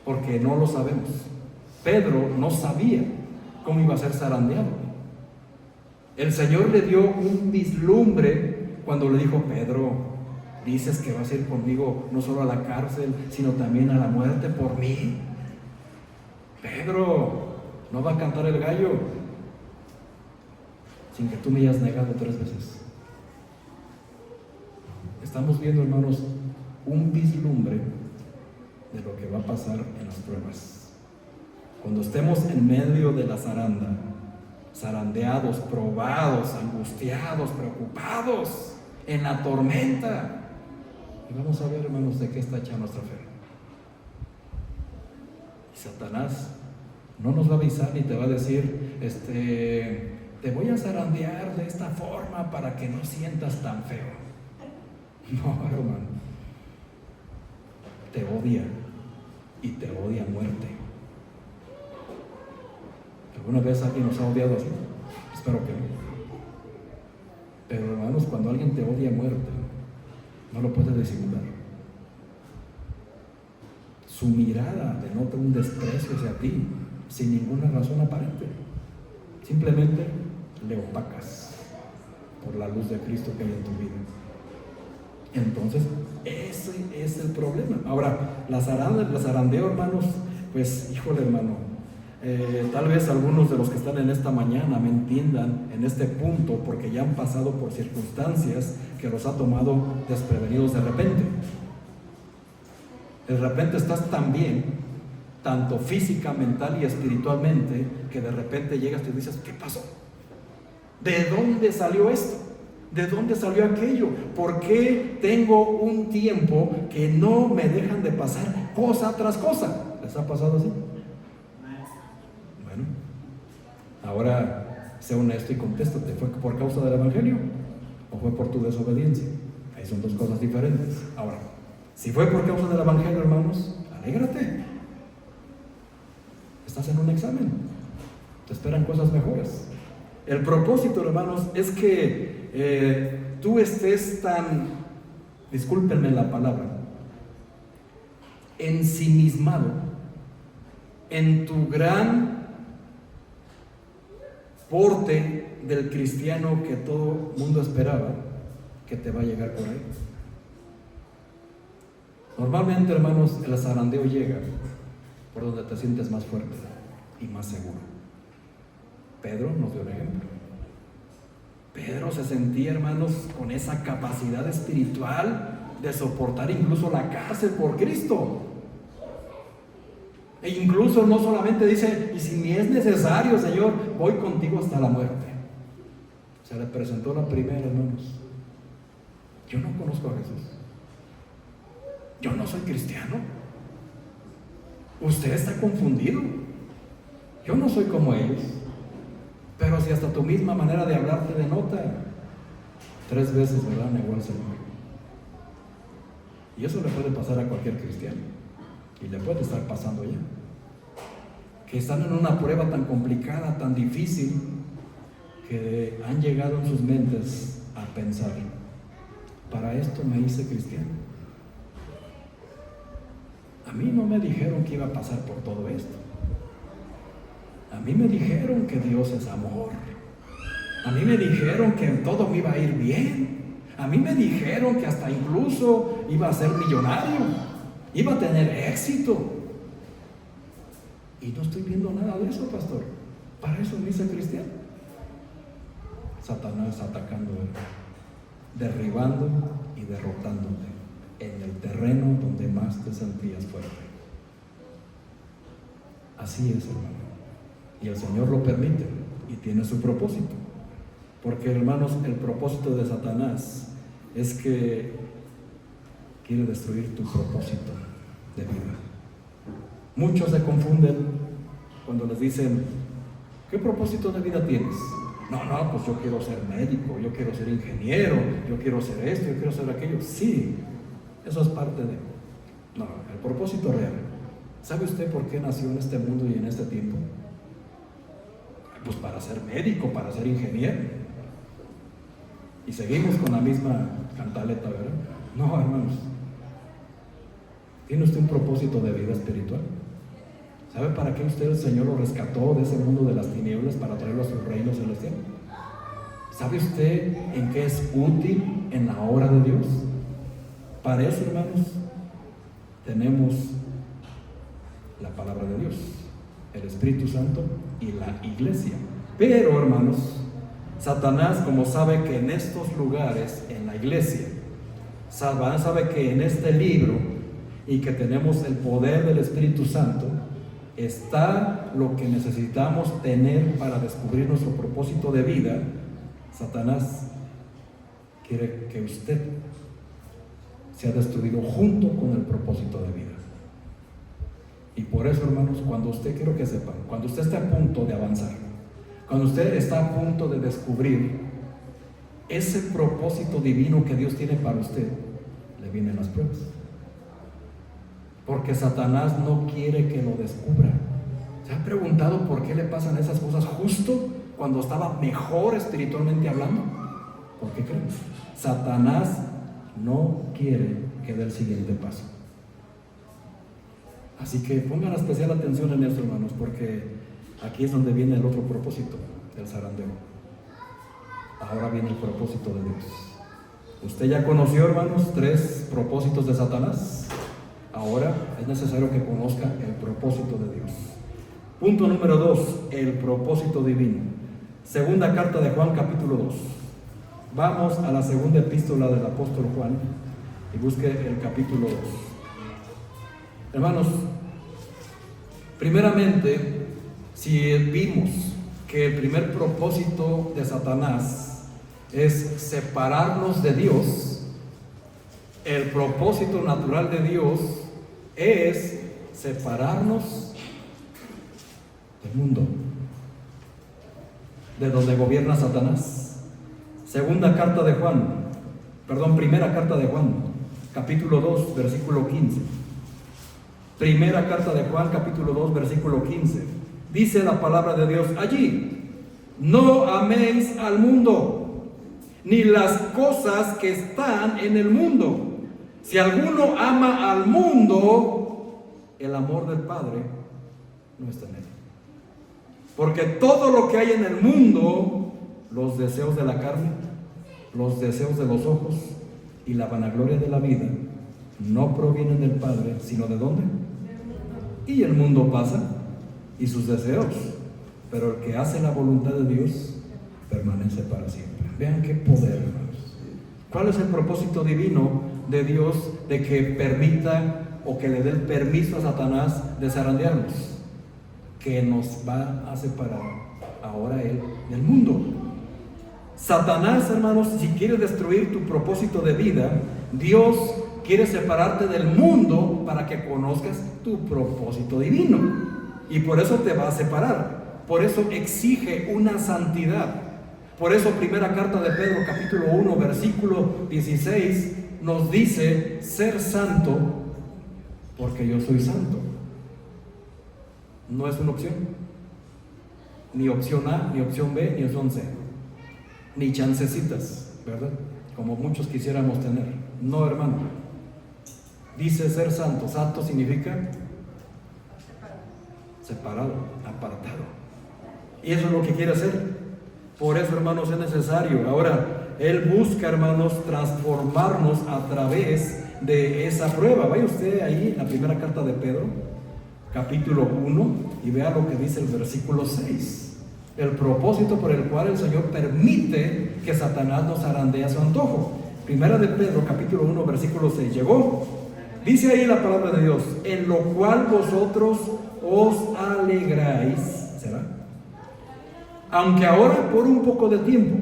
Speaker 1: porque no lo sabemos. Pedro no sabía cómo iba a ser zarandeado. El Señor le dio un vislumbre cuando le dijo, Pedro, dices que vas a ir conmigo no solo a la cárcel, sino también a la muerte por mí. Pedro, no va a cantar el gallo sin que tú me hayas negado 3 veces. Estamos viendo, hermanos, un vislumbre de lo que va a pasar en las pruebas. Cuando estemos en medio de la zaranda, zarandeados, probados, angustiados, preocupados, en la tormenta, y vamos a ver, hermanos, de qué está hecha nuestra fe. Y Satanás no nos va a avisar ni te va a decir, te voy a zarandear de esta forma para que no sientas tan feo. No, hermano, te odia y te odia a muerte. ¿Alguna vez alguien nos ha odiado así? Espero que no. Pero, hermanos, cuando alguien te odia a muerte, no lo puedes disimular. Su mirada denota un desprecio hacia ti sin ninguna razón aparente. Simplemente le opacas por la luz de Cristo que hay en tu vida. Entonces, ese es el problema. Ahora, la zarandeo, hermanos, pues, híjole, hermano, tal vez algunos de los que están en esta mañana me entiendan en este punto porque ya han pasado por circunstancias que los ha tomado desprevenidos de repente. De repente estás tan bien, tanto física, mental y espiritualmente, que de repente llegas y te dices, ¿qué pasó? ¿De dónde salió esto? ¿De dónde salió aquello? ¿Por qué tengo un tiempo que no me dejan de pasar cosa tras cosa? ¿Les ha pasado así? Bueno, ahora sé honesto y contéstate. ¿Fue por causa del Evangelio o fue por tu desobediencia? Ahí son dos cosas diferentes. Ahora, si fue por causa del Evangelio, hermanos, alégrate. Estás en un examen. Te esperan cosas mejores. El propósito, hermanos, es que tú estés tan, discúlpenme la palabra, ensimismado en tu gran porte del cristiano que todo mundo esperaba que te va a llegar por ahí. Normalmente, hermanos, el zarandeo llega por donde te sientes más fuerte y más seguro. Pedro nos dio un ejemplo. Pedro se sentía, hermanos, con esa capacidad espiritual de soportar incluso la cárcel por Cristo. E incluso no solamente dice, y si me es necesario, Señor, voy contigo hasta la muerte. Se le presentó la primera, hermanos. Yo no conozco a Jesús. Yo no soy cristiano. Usted está confundido. Yo no soy como ellos. Pero si hasta tu misma manera de hablar te denota, 3 veces, ¿verdad?, negó al Señor. Y eso le puede pasar a cualquier cristiano. Y le puede estar pasando ya. Que están en una prueba tan complicada, tan difícil, que han llegado en sus mentes a pensar, para esto me hice cristiano. A mí no me dijeron que iba a pasar por todo esto. A mí me dijeron que Dios es amor. A mí me dijeron que todo me iba a ir bien. A mí me dijeron que hasta incluso iba a ser millonario, iba a tener éxito. Y no estoy viendo nada de eso, pastor. Para eso me hice cristiano. Satanás atacando, derribando y derrotándote en el terreno donde más te sentías fuerte. Así es, hermano. Y el Señor lo permite y tiene su propósito. Porque, hermanos, el propósito de Satanás es que quiere destruir tu propósito de vida. Muchos se confunden cuando les dicen, ¿qué propósito de vida tienes? No, pues yo quiero ser médico, yo quiero ser ingeniero, yo quiero ser esto, yo quiero ser aquello. Sí, eso es parte de... No, el propósito real. ¿Sabe usted por qué nació en este mundo y en este tiempo? Pues para ser médico, para ser ingeniero. Y seguimos con la misma cantaleta, ¿verdad? No, hermanos. ¿Tiene usted un propósito de vida espiritual? ¿Sabe para qué usted, el Señor, lo rescató de ese mundo de las tinieblas para traerlo a su reino celestial? ¿Sabe usted en qué es útil en la obra de Dios? Para eso, hermanos, tenemos la palabra de Dios, el Espíritu Santo y la iglesia. Pero, hermanos, Satanás, como sabe que en estos lugares, en la iglesia, Satanás sabe que en este libro y que tenemos el poder del Espíritu Santo, está lo que necesitamos tener para descubrir nuestro propósito de vida. Satanás quiere que usted sea destruido junto con el propósito de vida. Y por eso, hermanos, cuando usted, quiero que sepan, cuando usted está a punto de avanzar, cuando usted está a punto de descubrir ese propósito divino que Dios tiene para usted, le vienen las pruebas. Porque Satanás no quiere que lo descubra. ¿Se ha preguntado por qué le pasan esas cosas justo cuando estaba mejor espiritualmente hablando? ¿Por qué creen? Satanás no quiere que dé el siguiente paso. Así que pongan especial atención en esto, hermanos, porque aquí es donde viene el otro propósito del zarandeo. Ahora viene el propósito de Dios. Usted ya conoció, hermanos, 3 propósitos de Satanás. Ahora es necesario que conozca el propósito de Dios. Punto número 2, el propósito divino. Segunda carta de Juan, capítulo 2. Vamos a la segunda epístola del apóstol Juan y busque el capítulo 2. Hermanos, primeramente, si vimos que el primer propósito de Satanás es separarnos de Dios, el propósito natural de Dios es separarnos del mundo, de donde gobierna Satanás. Primera carta de Juan, capítulo 2, versículo 15. Primera carta de Juan, capítulo 2, versículo 15. Dice la palabra de Dios allí: no améis al mundo, ni las cosas que están en el mundo. Si alguno ama al mundo, el amor del Padre no está en él. Porque todo lo que hay en el mundo, los deseos de la carne, los deseos de los ojos y la vanagloria de la vida, no provienen del Padre, sino ¿de dónde? Y el mundo pasa y sus deseos, pero el que hace la voluntad de Dios permanece para siempre. Vean qué poder, hermanos. ¿Cuál es el propósito divino de Dios de que permita o que le dé el permiso a Satanás de zarandearnos? Que nos va a separar ahora él del mundo. Satanás, hermanos, si quiere destruir tu propósito de vida, Dios quiere separarte del mundo para que conozcas tu propósito divino. Y por eso te va a separar. Por eso exige una santidad. Por eso primera carta de Pedro, capítulo 1, versículo 16, nos dice: ser santo, porque yo soy santo. No es una opción. Ni opción A, ni opción B, ni opción C. Ni chancecitas, ¿verdad? Como muchos quisiéramos tener. No, hermano. Dice ser santo. Santo significa separado, apartado. Y eso es lo que quiere hacer. Por eso, hermanos, es necesario. Ahora, Él busca, hermanos, transformarnos a través de esa prueba. Vaya usted ahí en la primera carta de Pedro, capítulo 1, y vea lo que dice el versículo 6. El propósito por el cual el Señor permite que Satanás nos zarandee a su antojo. Primera de Pedro, capítulo 1, versículo 6. Llegó. Dice ahí la palabra de Dios: en lo cual vosotros os alegráis, ¿será? Aunque ahora por un poco de tiempo,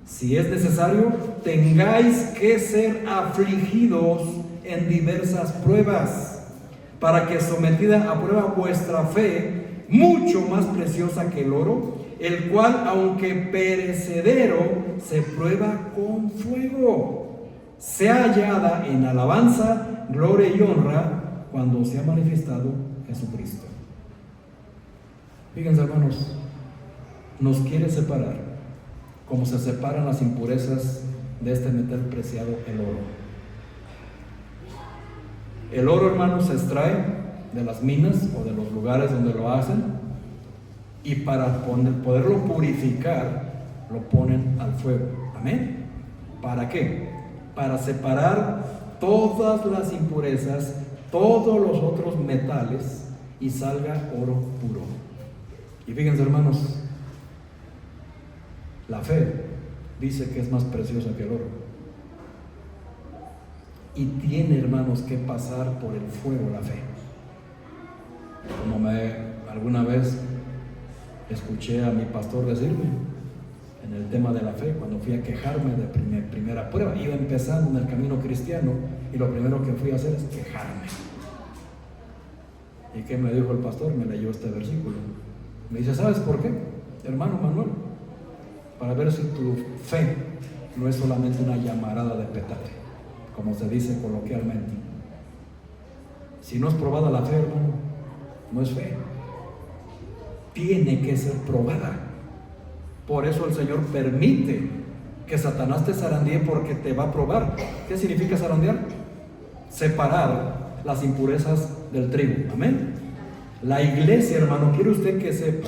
Speaker 1: si es necesario, tengáis que ser afligidos en diversas pruebas, para que sometida a prueba vuestra fe, mucho más preciosa que el oro, el cual, aunque perecedero, se prueba con fuego, sea hallada en alabanza, gloria y honra cuando sea manifestado Jesucristo. Fíjense, hermanos, nos quiere separar como se separan las impurezas de este metal preciado, el oro. El oro, hermanos, se extrae de las minas o de los lugares donde lo hacen, y para poderlo purificar lo ponen al fuego. Amén. ¿Para qué? Para separar todas las impurezas, todos los otros metales, y salga oro puro. Y fíjense, hermanos, la fe dice que es más preciosa que el oro. Y tiene, hermanos, que pasar por el fuego la fe. Como alguna vez escuché a mi pastor decirme en el tema de la fe, cuando fui a quejarme de mi primera prueba, iba empezando en el camino cristiano, y lo primero que fui a hacer es quejarme. ¿Y qué me dijo el pastor? Me leyó este versículo. Me dice: ¿sabes por qué, hermano Manuel? Para ver si tu fe no es solamente una llamarada de petate, como se dice coloquialmente. Si no es probada la fe, hermano, no es fe. Tiene que ser probada. Por eso el Señor permite que Satanás te zarandee, porque te va a probar. ¿Qué significa zarandear? Separar las impurezas del trigo. Amén. La iglesia, hermano, quiere usted que sepa,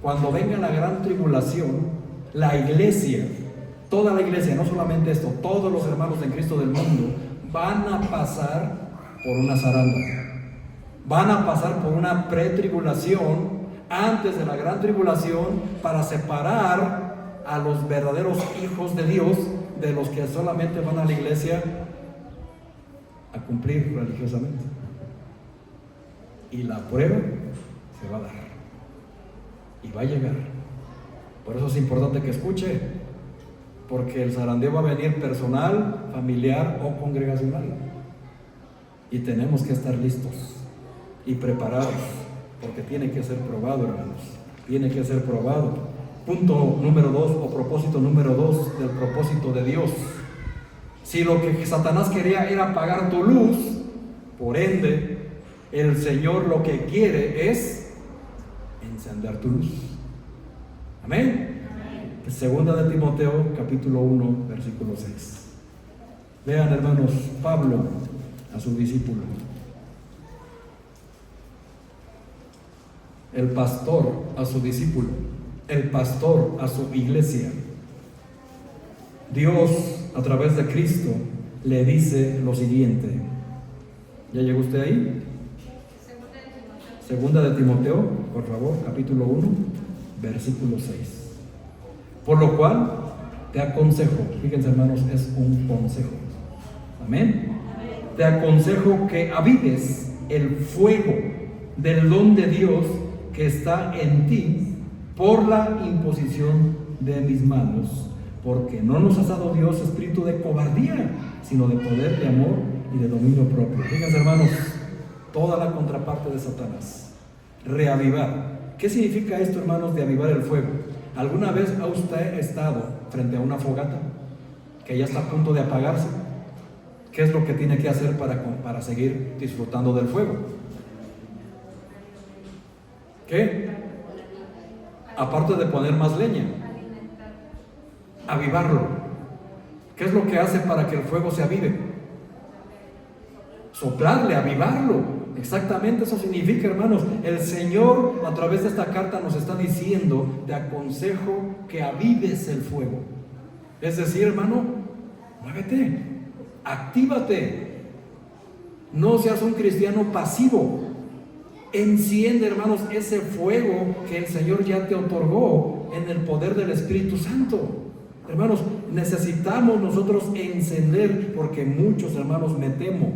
Speaker 1: cuando venga la gran tribulación, la iglesia, toda la iglesia, no solamente esto, todos los hermanos en Cristo del mundo van a pasar por una zaranda, van a pasar por una pretribulación antes de la gran tribulación, para separar a los verdaderos hijos de Dios de los que solamente van a la iglesia a cumplir religiosamente. Y la prueba se va a dar y va a llegar. Por eso es importante que escuche, porque el zarandeo va a venir personal, familiar o congregacional. Y tenemos que estar listos y preparados, porque tiene que ser probado, hermanos. Tiene que ser probado. Punto número 2, o propósito número 2 del propósito de Dios. Si lo que Satanás quería era apagar tu luz, por ende, el Señor lo que quiere es encender tu luz. Amén. Segunda de Timoteo, capítulo 1, versículo 6. Vean, hermanos, Pablo a su discípulo. El pastor a su discípulo. El pastor a su iglesia. Dios, a través de Cristo, le dice lo siguiente. ¿Ya llegó usted ahí? Segunda de Timoteo, por favor, capítulo 1, versículo 6. Por lo cual, te aconsejo, fíjense hermanos, es un consejo. Amén. Te aconsejo que avives el fuego del don de Dios que está en ti por la imposición de mis manos, porque no nos ha dado Dios espíritu de cobardía, sino de poder, de amor y de dominio propio. Fíjense hermanos, toda la contraparte de Satanás. Reavivar. ¿Qué significa esto, hermanos, de avivar el fuego? ¿Alguna vez ha usted estado frente a una fogata que ya está a punto de apagarse? ¿Qué es lo que tiene que hacer para seguir disfrutando del fuego? ¿Qué? Aparte de poner más leña, avivarlo. ¿Qué es lo que hace para que el fuego se avive? Soplarle, avivarlo. Exactamente eso significa, hermanos. El Señor a través de esta carta nos está diciendo: te aconsejo que avives el fuego. Es decir, hermano, muévete, actívate. No seas un cristiano pasivo. Enciende, hermanos, ese fuego que el Señor ya te otorgó en el poder del Espíritu Santo. Hermanos, necesitamos nosotros encender, porque muchos, hermanos, me temo,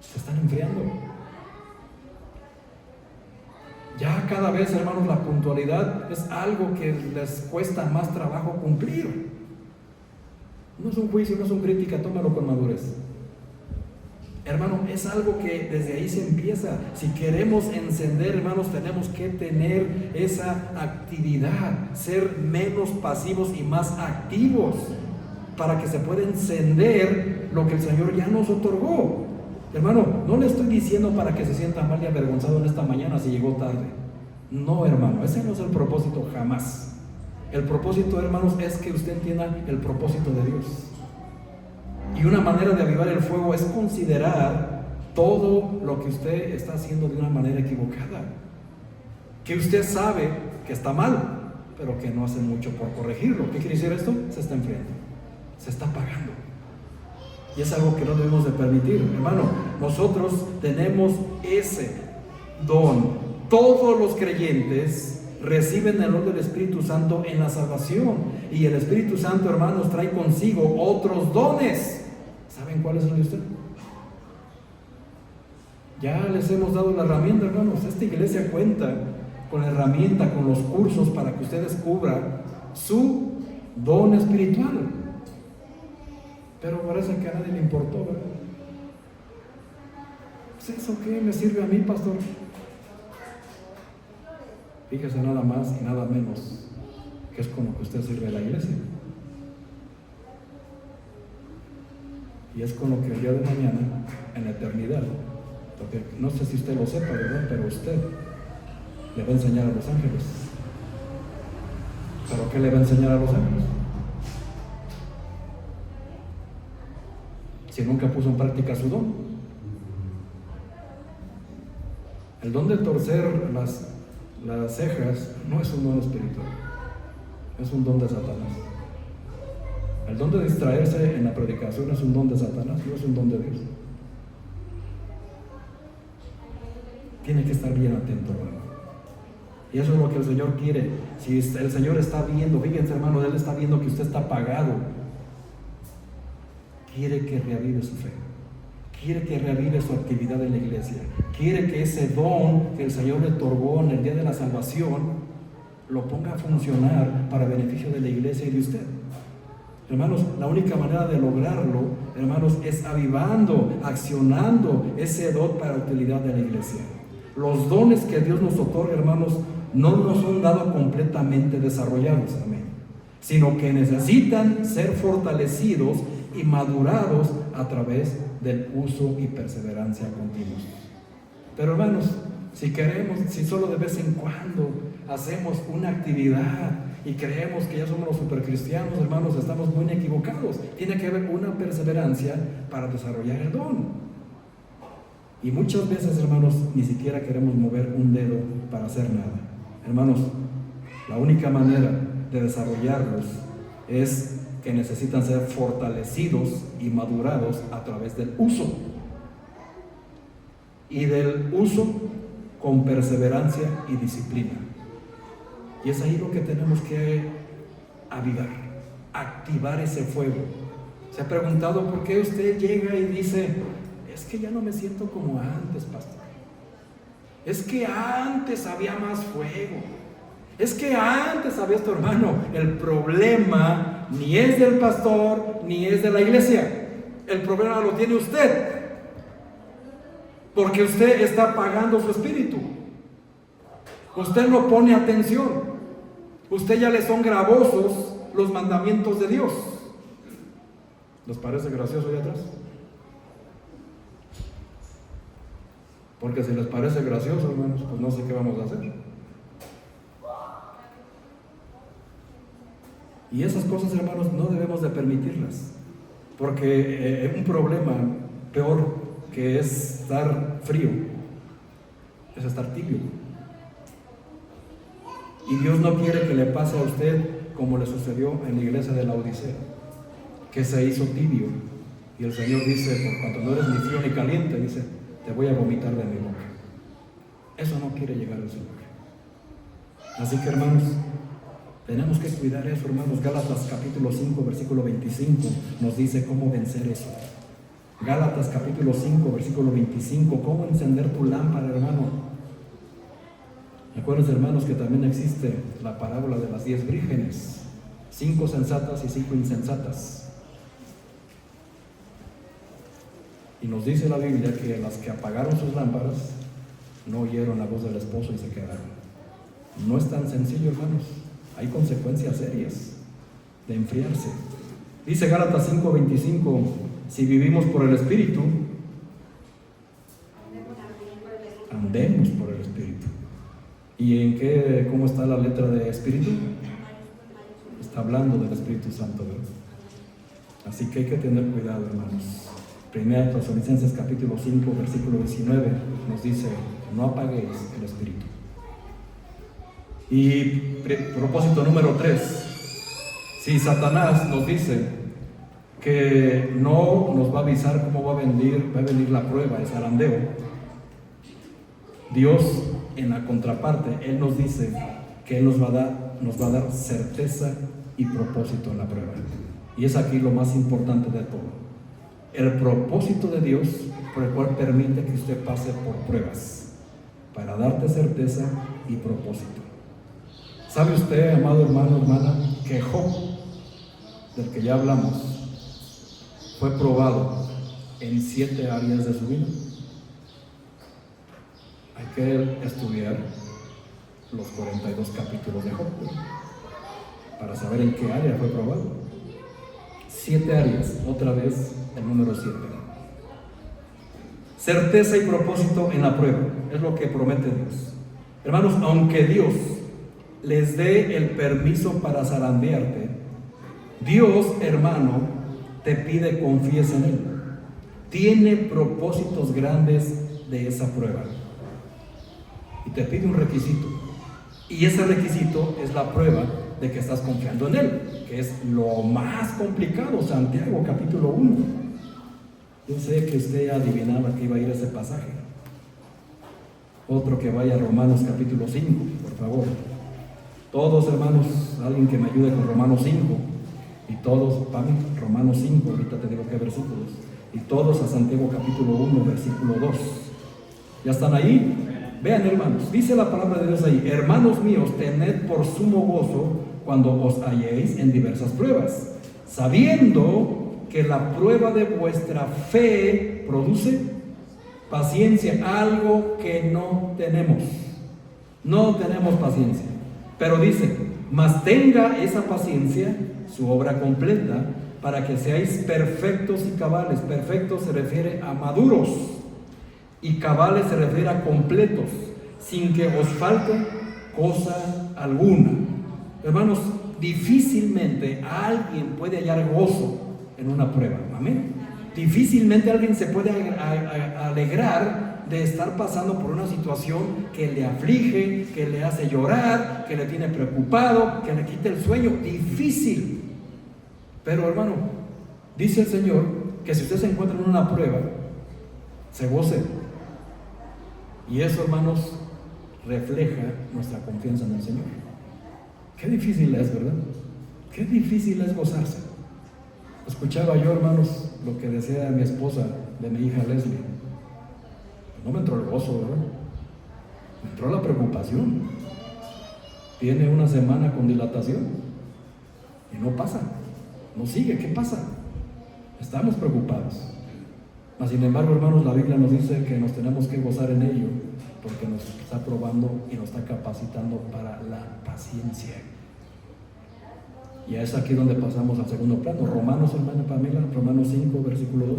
Speaker 1: se están enfriando. Ya cada vez, hermanos, la puntualidad es algo que les cuesta más trabajo cumplir. No es un juicio, no es una crítica, tómalo con madurez. Hermano, es algo que desde ahí se empieza. Si queremos encender, hermanos, tenemos que tener esa actividad, ser menos pasivos y más activos, para que se pueda encender lo que el Señor ya nos otorgó. Hermano, no le estoy diciendo para que se sienta mal y avergonzado en esta mañana si llegó tarde. No, hermano, ese no es el propósito jamás. El propósito, hermanos, es que usted entienda el propósito de Dios. Y una manera de avivar el fuego es considerar todo lo que usted está haciendo de una manera equivocada, que usted sabe que está mal, pero que no hace mucho por corregirlo. ¿Qué quiere decir esto? Se está enfriando, se está apagando. Y es algo que no debemos de permitir. Hermano, nosotros tenemos ese don. Todos los creyentes reciben el don del Espíritu Santo en la salvación. Y el Espíritu Santo, hermanos, trae consigo otros dones. ¿Saben cuál es el de usted? Ya les hemos dado la herramienta, hermanos. Esta iglesia cuenta con la herramienta, con los cursos para que usted descubra su don espiritual. Pero parece que a nadie le importó, ¿verdad? Pues ¿eso qué me sirve a mí, pastor? Fíjese nada más y nada menos que es con lo que usted sirve a la iglesia. Y es con lo que el día de mañana, en la eternidad, porque no sé si usted lo sepa, ¿verdad? Pero usted le va a enseñar a los ángeles. ¿Pero qué le va a enseñar a los ángeles? Si nunca puso en práctica su don. El don de torcer las cejas no es un don espiritual, es un don de Satanás. El don de distraerse en la predicación es un don de Satanás, no es un don de Dios. Tiene que estar bien atento, hermano. Y eso es lo que el Señor quiere. Si el Señor está viendo, fíjense, hermano, Él está viendo que usted está apagado, quiere que reavive su fe, quiere que reavive su actividad en la iglesia, quiere que ese don que el Señor le otorgó en el día de la salvación lo ponga a funcionar para beneficio de la iglesia y de usted. Hermanos, la única manera de lograrlo, hermanos, es avivando, accionando ese don para la utilidad de la iglesia. Los dones que Dios nos otorga, hermanos, no nos son dados completamente desarrollados, amén, sino que necesitan ser fortalecidos y madurados a través del uso y perseverancia continuos. Pero hermanos, si queremos, si solo de vez en cuando hacemos una actividad y creemos que ya somos los supercristianos, hermanos, estamos muy equivocados. Tiene que haber una perseverancia para desarrollar el don. Y muchas veces, hermanos, ni siquiera queremos mover un dedo para hacer nada. Hermanos, la única manera de desarrollarlos es que necesitan ser fortalecidos y madurados a través del uso. Y del uso con perseverancia y disciplina. Y es ahí lo que tenemos que avivar, activar ese fuego. ¿Se ha preguntado por qué usted llega y dice: es que ya no me siento como antes, pastor? Es que antes había más fuego. Es que antes había esto, hermano. El problema ni es del pastor ni es de la iglesia. El problema lo tiene usted, porque usted está apagando su espíritu. Usted no pone atención. Usted ya le son gravosos los mandamientos de Dios. ¿Les parece gracioso allá atrás? Porque si les parece gracioso, hermanos, pues no sé qué vamos a hacer. Y esas cosas, hermanos, no debemos de permitirlas. Porque un problema peor que es estar frío es estar tibio. Y Dios no quiere que le pase a usted como le sucedió en la iglesia de la Odisea, que se hizo tibio. Y el Señor dice: por cuanto no eres ni frío ni caliente, dice, te voy a vomitar de mi boca. Eso no quiere llegar al Señor. Así que, hermanos, tenemos que cuidar eso, hermanos. Gálatas capítulo 5, versículo 25 nos dice cómo vencer eso. Gálatas capítulo 5, versículo 25, cómo encender tu lámpara, hermano. Acuérdense, hermanos, que también existe la parábola de las 10 vírgenes, 5 sensatas y 5 insensatas. Y nos dice la Biblia que las que apagaron sus lámparas no oyeron la voz del esposo y se quedaron. No es tan sencillo, hermanos. Hay consecuencias serias de enfriarse. Dice Gálatas 5:25, si vivimos por el Espíritu, andemos por el Espíritu. ¿Y en qué, cómo está la letra de Espíritu? Está hablando del Espíritu Santo, ¿verdad? Así que hay que tener cuidado, hermanos. Primera Tesalonicenses capítulo 5, versículo 19 nos dice: no apaguéis el Espíritu. Y propósito número 3, si Satanás nos dice que no nos va a avisar cómo va a venir la prueba, el zarandeo, Dios, en la contraparte, Él nos dice que Él nos va a dar certeza y propósito en la prueba. Y es aquí lo más importante de todo. El propósito de Dios por el cual permite que usted pase por pruebas, para darte certeza y propósito. ¿Sabe usted, amado hermano, hermana, que Job, del que ya hablamos, fue probado en 7 áreas de su vida? Hay que estudiar los 42 capítulos de Job para saber en qué área fue probado. 7 áreas, otra vez el número 7. Certeza y propósito en la prueba, es lo que promete Dios. Hermanos, aunque Dios les dé el permiso para zarandearte, Dios, hermano, te pide confíes en Él. Tiene propósitos grandes de esa prueba. Y te pide un requisito. Y ese requisito es la prueba de que estás confiando en Él, que es lo más complicado. Santiago capítulo 1. Yo sé que usted adivinaba que iba a ir a ese pasaje. Otro que vaya a Romanos capítulo 5, por favor. Todos, hermanos, alguien que me ayude con Romanos 5. Y todos, Pami, Romanos 5, ahorita te digo qué versículos. Y todos a Santiago capítulo 1, versículo 2. ¿Ya están ahí? Vean, hermanos, dice la palabra de Dios ahí: hermanos míos, tened por sumo gozo cuando os halléis en diversas pruebas, sabiendo que la prueba de vuestra fe produce paciencia, algo que no tenemos. No tenemos paciencia. Pero dice: mas tenga esa paciencia su obra completa, para que seáis perfectos y cabales. Perfectos se refiere a maduros, y cabales se refiere a completos, sin que os falte cosa alguna. Hermanos, difícilmente alguien puede hallar gozo en una prueba. Amén. Difícilmente alguien se puede alegrar de estar pasando por una situación que le aflige, que le hace llorar, que le tiene preocupado, que le quite el sueño. Difícil. Pero, hermano, dice el Señor que si usted se encuentra en una prueba, se goce. Y eso, hermanos, refleja nuestra confianza en el Señor. Qué difícil es, ¿verdad? Qué difícil es gozarse. Escuchaba yo, hermanos, lo que decía mi esposa de mi hija Leslie. No me entró el gozo, ¿verdad? Me entró la preocupación. Tiene una semana con dilatación y no pasa, no sigue. ¿Qué pasa? Estamos preocupados. Mas, sin embargo, hermanos, la Biblia nos dice que nos tenemos que gozar en ello, porque nos está probando y nos está capacitando para la paciencia. Y es aquí donde pasamos al segundo plano. Romanos, hermana Pamela, Romanos 5, versículo 2.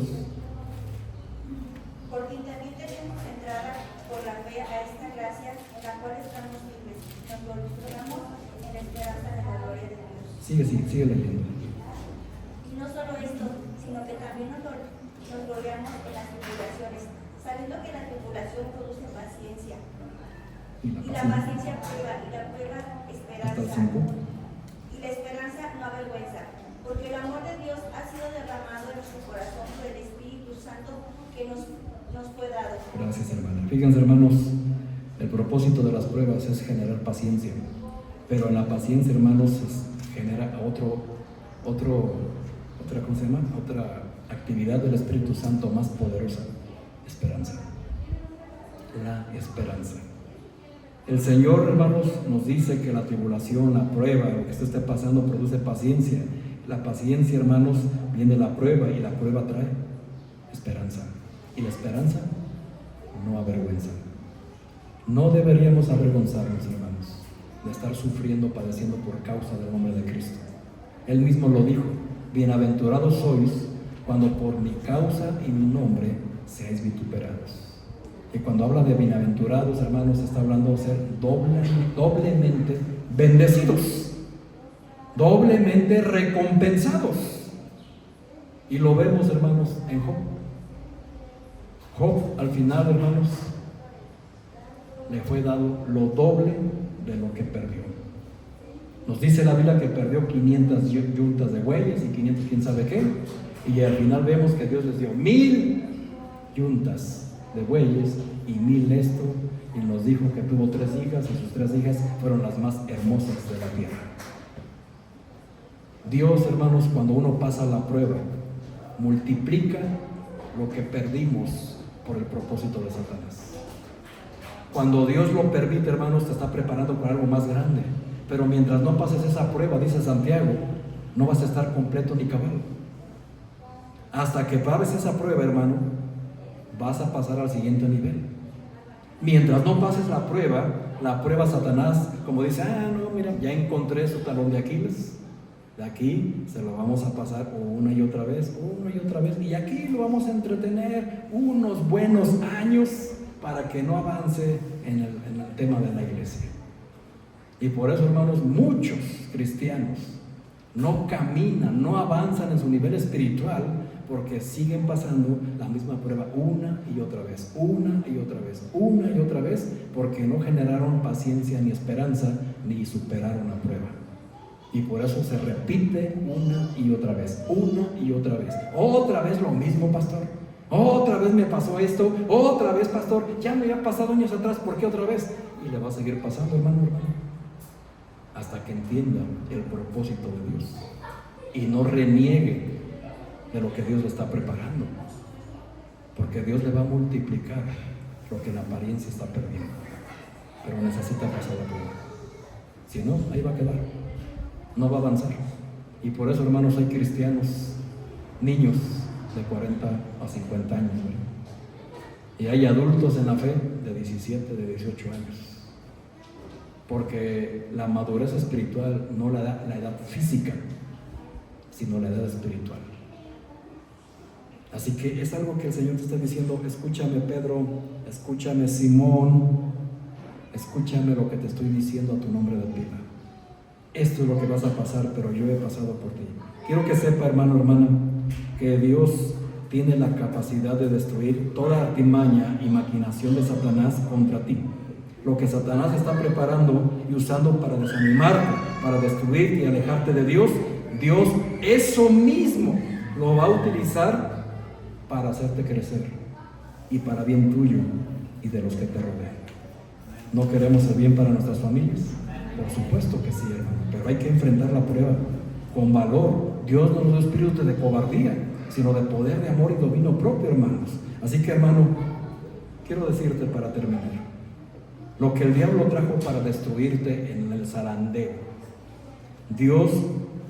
Speaker 2: Porque también tenemos entrada por la fe a esta gracia en la cual estamos libres, cuando logramos en la esperanza de la gloria de Dios.
Speaker 1: Sigue leyendo.
Speaker 2: Y no solo esto, sino que también nos gloriamos en las tribulaciones, sabiendo que la tribulación produce paciencia. Y la paciencia prueba, y la prueba esperanza.
Speaker 1: Hasta el 5.
Speaker 2: Y la esperanza no avergüenza, porque el amor de Dios ha sido derramado en nuestro corazón por el Espíritu Santo que nos fue dado.
Speaker 1: Gracias, hermana. Fíjense, hermanos, el propósito de las pruebas es generar paciencia, pero en la paciencia, hermanos, genera otra actividad del Espíritu Santo más poderosa: esperanza. La esperanza. El Señor, hermanos, nos dice que la tribulación, la prueba, lo que usted esté pasando produce paciencia. La paciencia, hermanos, viene la prueba, y la prueba trae esperanza. Y la esperanza no avergüenza. No deberíamos avergonzarnos, hermanos, de estar sufriendo, padeciendo por causa del nombre de Cristo. Él mismo lo dijo: bienaventurados sois cuando por mi causa y mi nombre seáis vituperados. Y cuando habla de bienaventurados, hermanos, está hablando de ser doblemente bendecidos, doblemente recompensados. Y lo vemos, hermanos, en Job. Job, al final, hermanos, le fue dado lo doble de lo que perdió. Nos dice la Biblia que perdió 500 yuntas de bueyes y 500 quién sabe qué, y al final vemos que Dios les dio 1000 yuntas de bueyes y 1000 esto, y nos dijo que tuvo 3 hijas, y sus 3 hijas fueron las más hermosas de la tierra. Dios, hermanos, cuando uno pasa la prueba, multiplica lo que perdimos por el propósito de Satanás. Cuando Dios lo permite, hermanos, te está preparando para algo más grande. Pero mientras no pases esa prueba, dice Santiago, no vas a estar completo ni cabal. Hasta que pases esa prueba, hermano, vas a pasar al siguiente nivel. Mientras no pases la prueba Satanás, como dice: no, mira, ya encontré su talón de Aquiles, de aquí se lo vamos a pasar una y otra vez, y aquí lo vamos a entretener unos buenos años para que no avance en el tema de la iglesia. Y por eso, hermanos, muchos cristianos no caminan, no avanzan en su nivel espiritual, porque siguen pasando la misma prueba una y otra vez, porque no generaron paciencia ni esperanza, ni superaron la prueba. Y por eso se repite una y otra vez. Otra vez lo mismo, pastor. Otra vez me pasó esto. Otra vez, pastor. Ya me había pasado años atrás, ¿por qué otra vez? Y le va a seguir pasando, hermano. Hasta que entienda el propósito de Dios y no reniegue de lo que Dios le está preparando, porque Dios le va a multiplicar lo que en apariencia está perdiendo. pero necesita pasar la prueba. Si no, ahí va a quedar, no va a avanzar. Y por eso, hermanos, hay cristianos, niños de 40 a 50 años, ¿verdad? Y hay adultos en la fe de 17, de 18 años. Porque la madurez espiritual no la da la edad física, sino la edad espiritual. Así que es algo que el Señor te está diciendo: escúchame, Pedro, escúchame, Simón, escúchame lo que te estoy diciendo a tu nombre de pila. Esto es lo que vas a pasar, pero yo he pasado por ti. Quiero que sepa, hermano, hermana, que Dios tiene la capacidad de destruir toda artimaña y maquinación de Satanás contra ti. Lo que Satanás está preparando y usando para desanimarte, para destruirte y alejarte de Dios, Dios eso mismo lo va a utilizar para hacerte crecer y para bien tuyo y de los que te rodean. ¿No queremos el bien para nuestras familias? Por supuesto que sí, hermano, pero hay que enfrentar la prueba con valor. Dios no nos da espíritu de cobardía, sino de poder, de amor y dominio propio, hermanos. Así que, hermano, quiero decirte para terminar, lo que el diablo trajo para destruirte en el zarandeo, Dios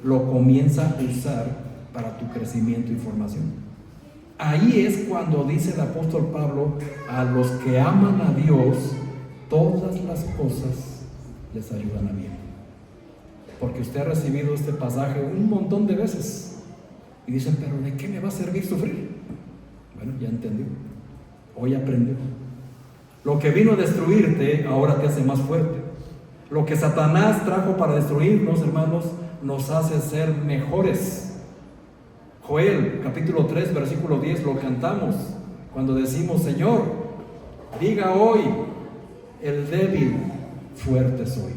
Speaker 1: lo comienza a usar para tu crecimiento y formación. Ahí es cuando dice el apóstol Pablo: a los que aman a Dios, todas las cosas les ayudan a bien. Porque usted ha recibido este pasaje un montón de veces y dicen: pero ¿de qué me va a servir sufrir? Bueno, ya entendió, hoy aprendió. Lo que vino a destruirte ahora te hace más fuerte. Lo que Satanás trajo para destruirnos, hermanos, nos hace ser mejores. Joel capítulo 3 versículo 10 lo cantamos cuando decimos: Señor, diga hoy el débil, fuerte soy.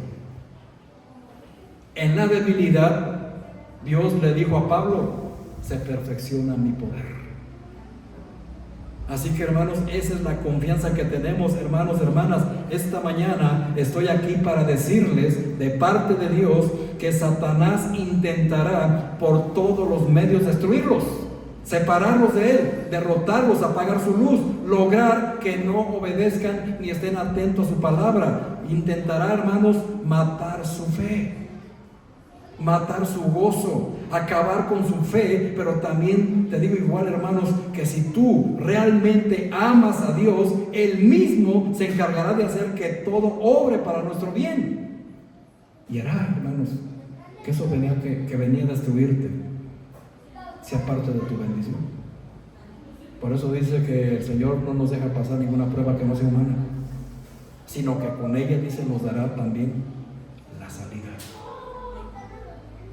Speaker 1: En la debilidad, Dios le dijo a Pablo: se perfecciona mi poder. Así que, hermanos, esa es la confianza que tenemos, hermanos, hermanas. Esta mañana estoy aquí para decirles de parte de Dios que Satanás intentará por todos los medios destruirlos, separarlos de Él, derrotarlos, apagar su luz, lograr que no obedezcan ni estén atentos a su palabra. Intentará, hermanos, matar su fe, matar su gozo, acabar con su fe. Pero también te digo igual, hermanos, que si tú realmente amas a Dios, Él mismo se encargará de hacer que todo obre para nuestro bien. Y hará, hermanos, que eso que venía a destruirte sea parte de tu bendición. Por eso dice que el Señor no nos deja pasar ninguna prueba que no sea humana, sino que con ella, dice, nos dará también la salida.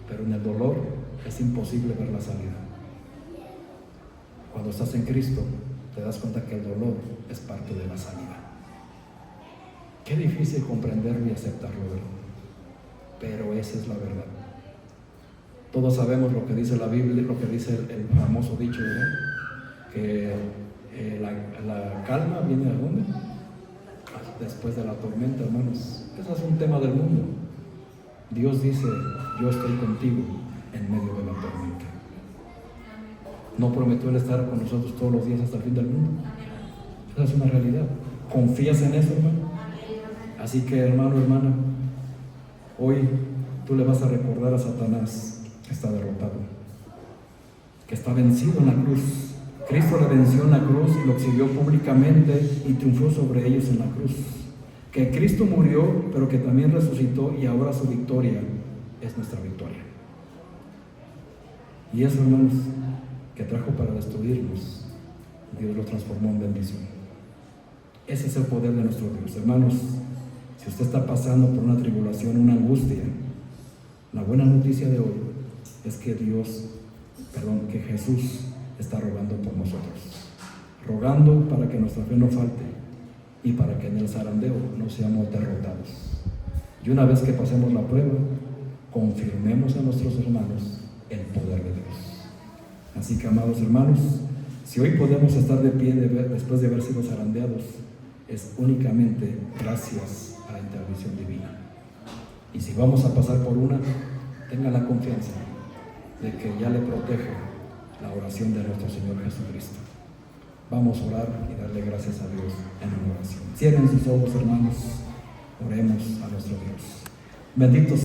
Speaker 1: Pero en el dolor es imposible ver la salida. Cuando estás en Cristo, te das cuenta que el dolor es parte de la salida. Qué difícil comprenderlo y aceptarlo, ¿verdad? Pero esa es la verdad. Todos sabemos lo que dice la Biblia, lo que dice el famoso dicho, ¿verdad? Que la calma viene ¿de dónde? Después de la tormenta, hermanos. Ese es un tema del mundo. Dios dice: yo estoy contigo en medio de la tormenta. ¿No prometió Él estar con nosotros todos los días hasta el fin del mundo? Esa es una realidad. ¿Confías en eso, hermano? Así que, hermano, hermana, hoy tú le vas a recordar a Satanás que está derrotado, que está vencido en la cruz. Cristo le venció en la cruz y lo exhibió públicamente y triunfó sobre ellos en la cruz. Que Cristo murió, pero que también resucitó, y ahora su victoria es nuestra victoria. Y eso, hermanos, que trajo para destruirnos, Dios lo transformó en bendición. Ese es el poder de nuestro Dios. Hermanos, si usted está pasando por una tribulación, una angustia, la buena noticia de hoy es que que Jesús está rogando por nosotros, rogando para que nuestra fe no falte y para que en el zarandeo no seamos derrotados. Y una vez que pasemos la prueba, confirmemos a nuestros hermanos el poder de Dios. Así que, amados hermanos, si hoy podemos estar de pie después de haber sido zarandeados, es únicamente gracias a la intervención divina. Y si vamos a pasar por una, tenga la confianza de que ya le protege la oración de nuestro Señor Jesucristo. Vamos a orar y darle gracias a Dios en una oración. Cierren sus ojos, hermanos. Oremos a nuestro Dios. Bendito sea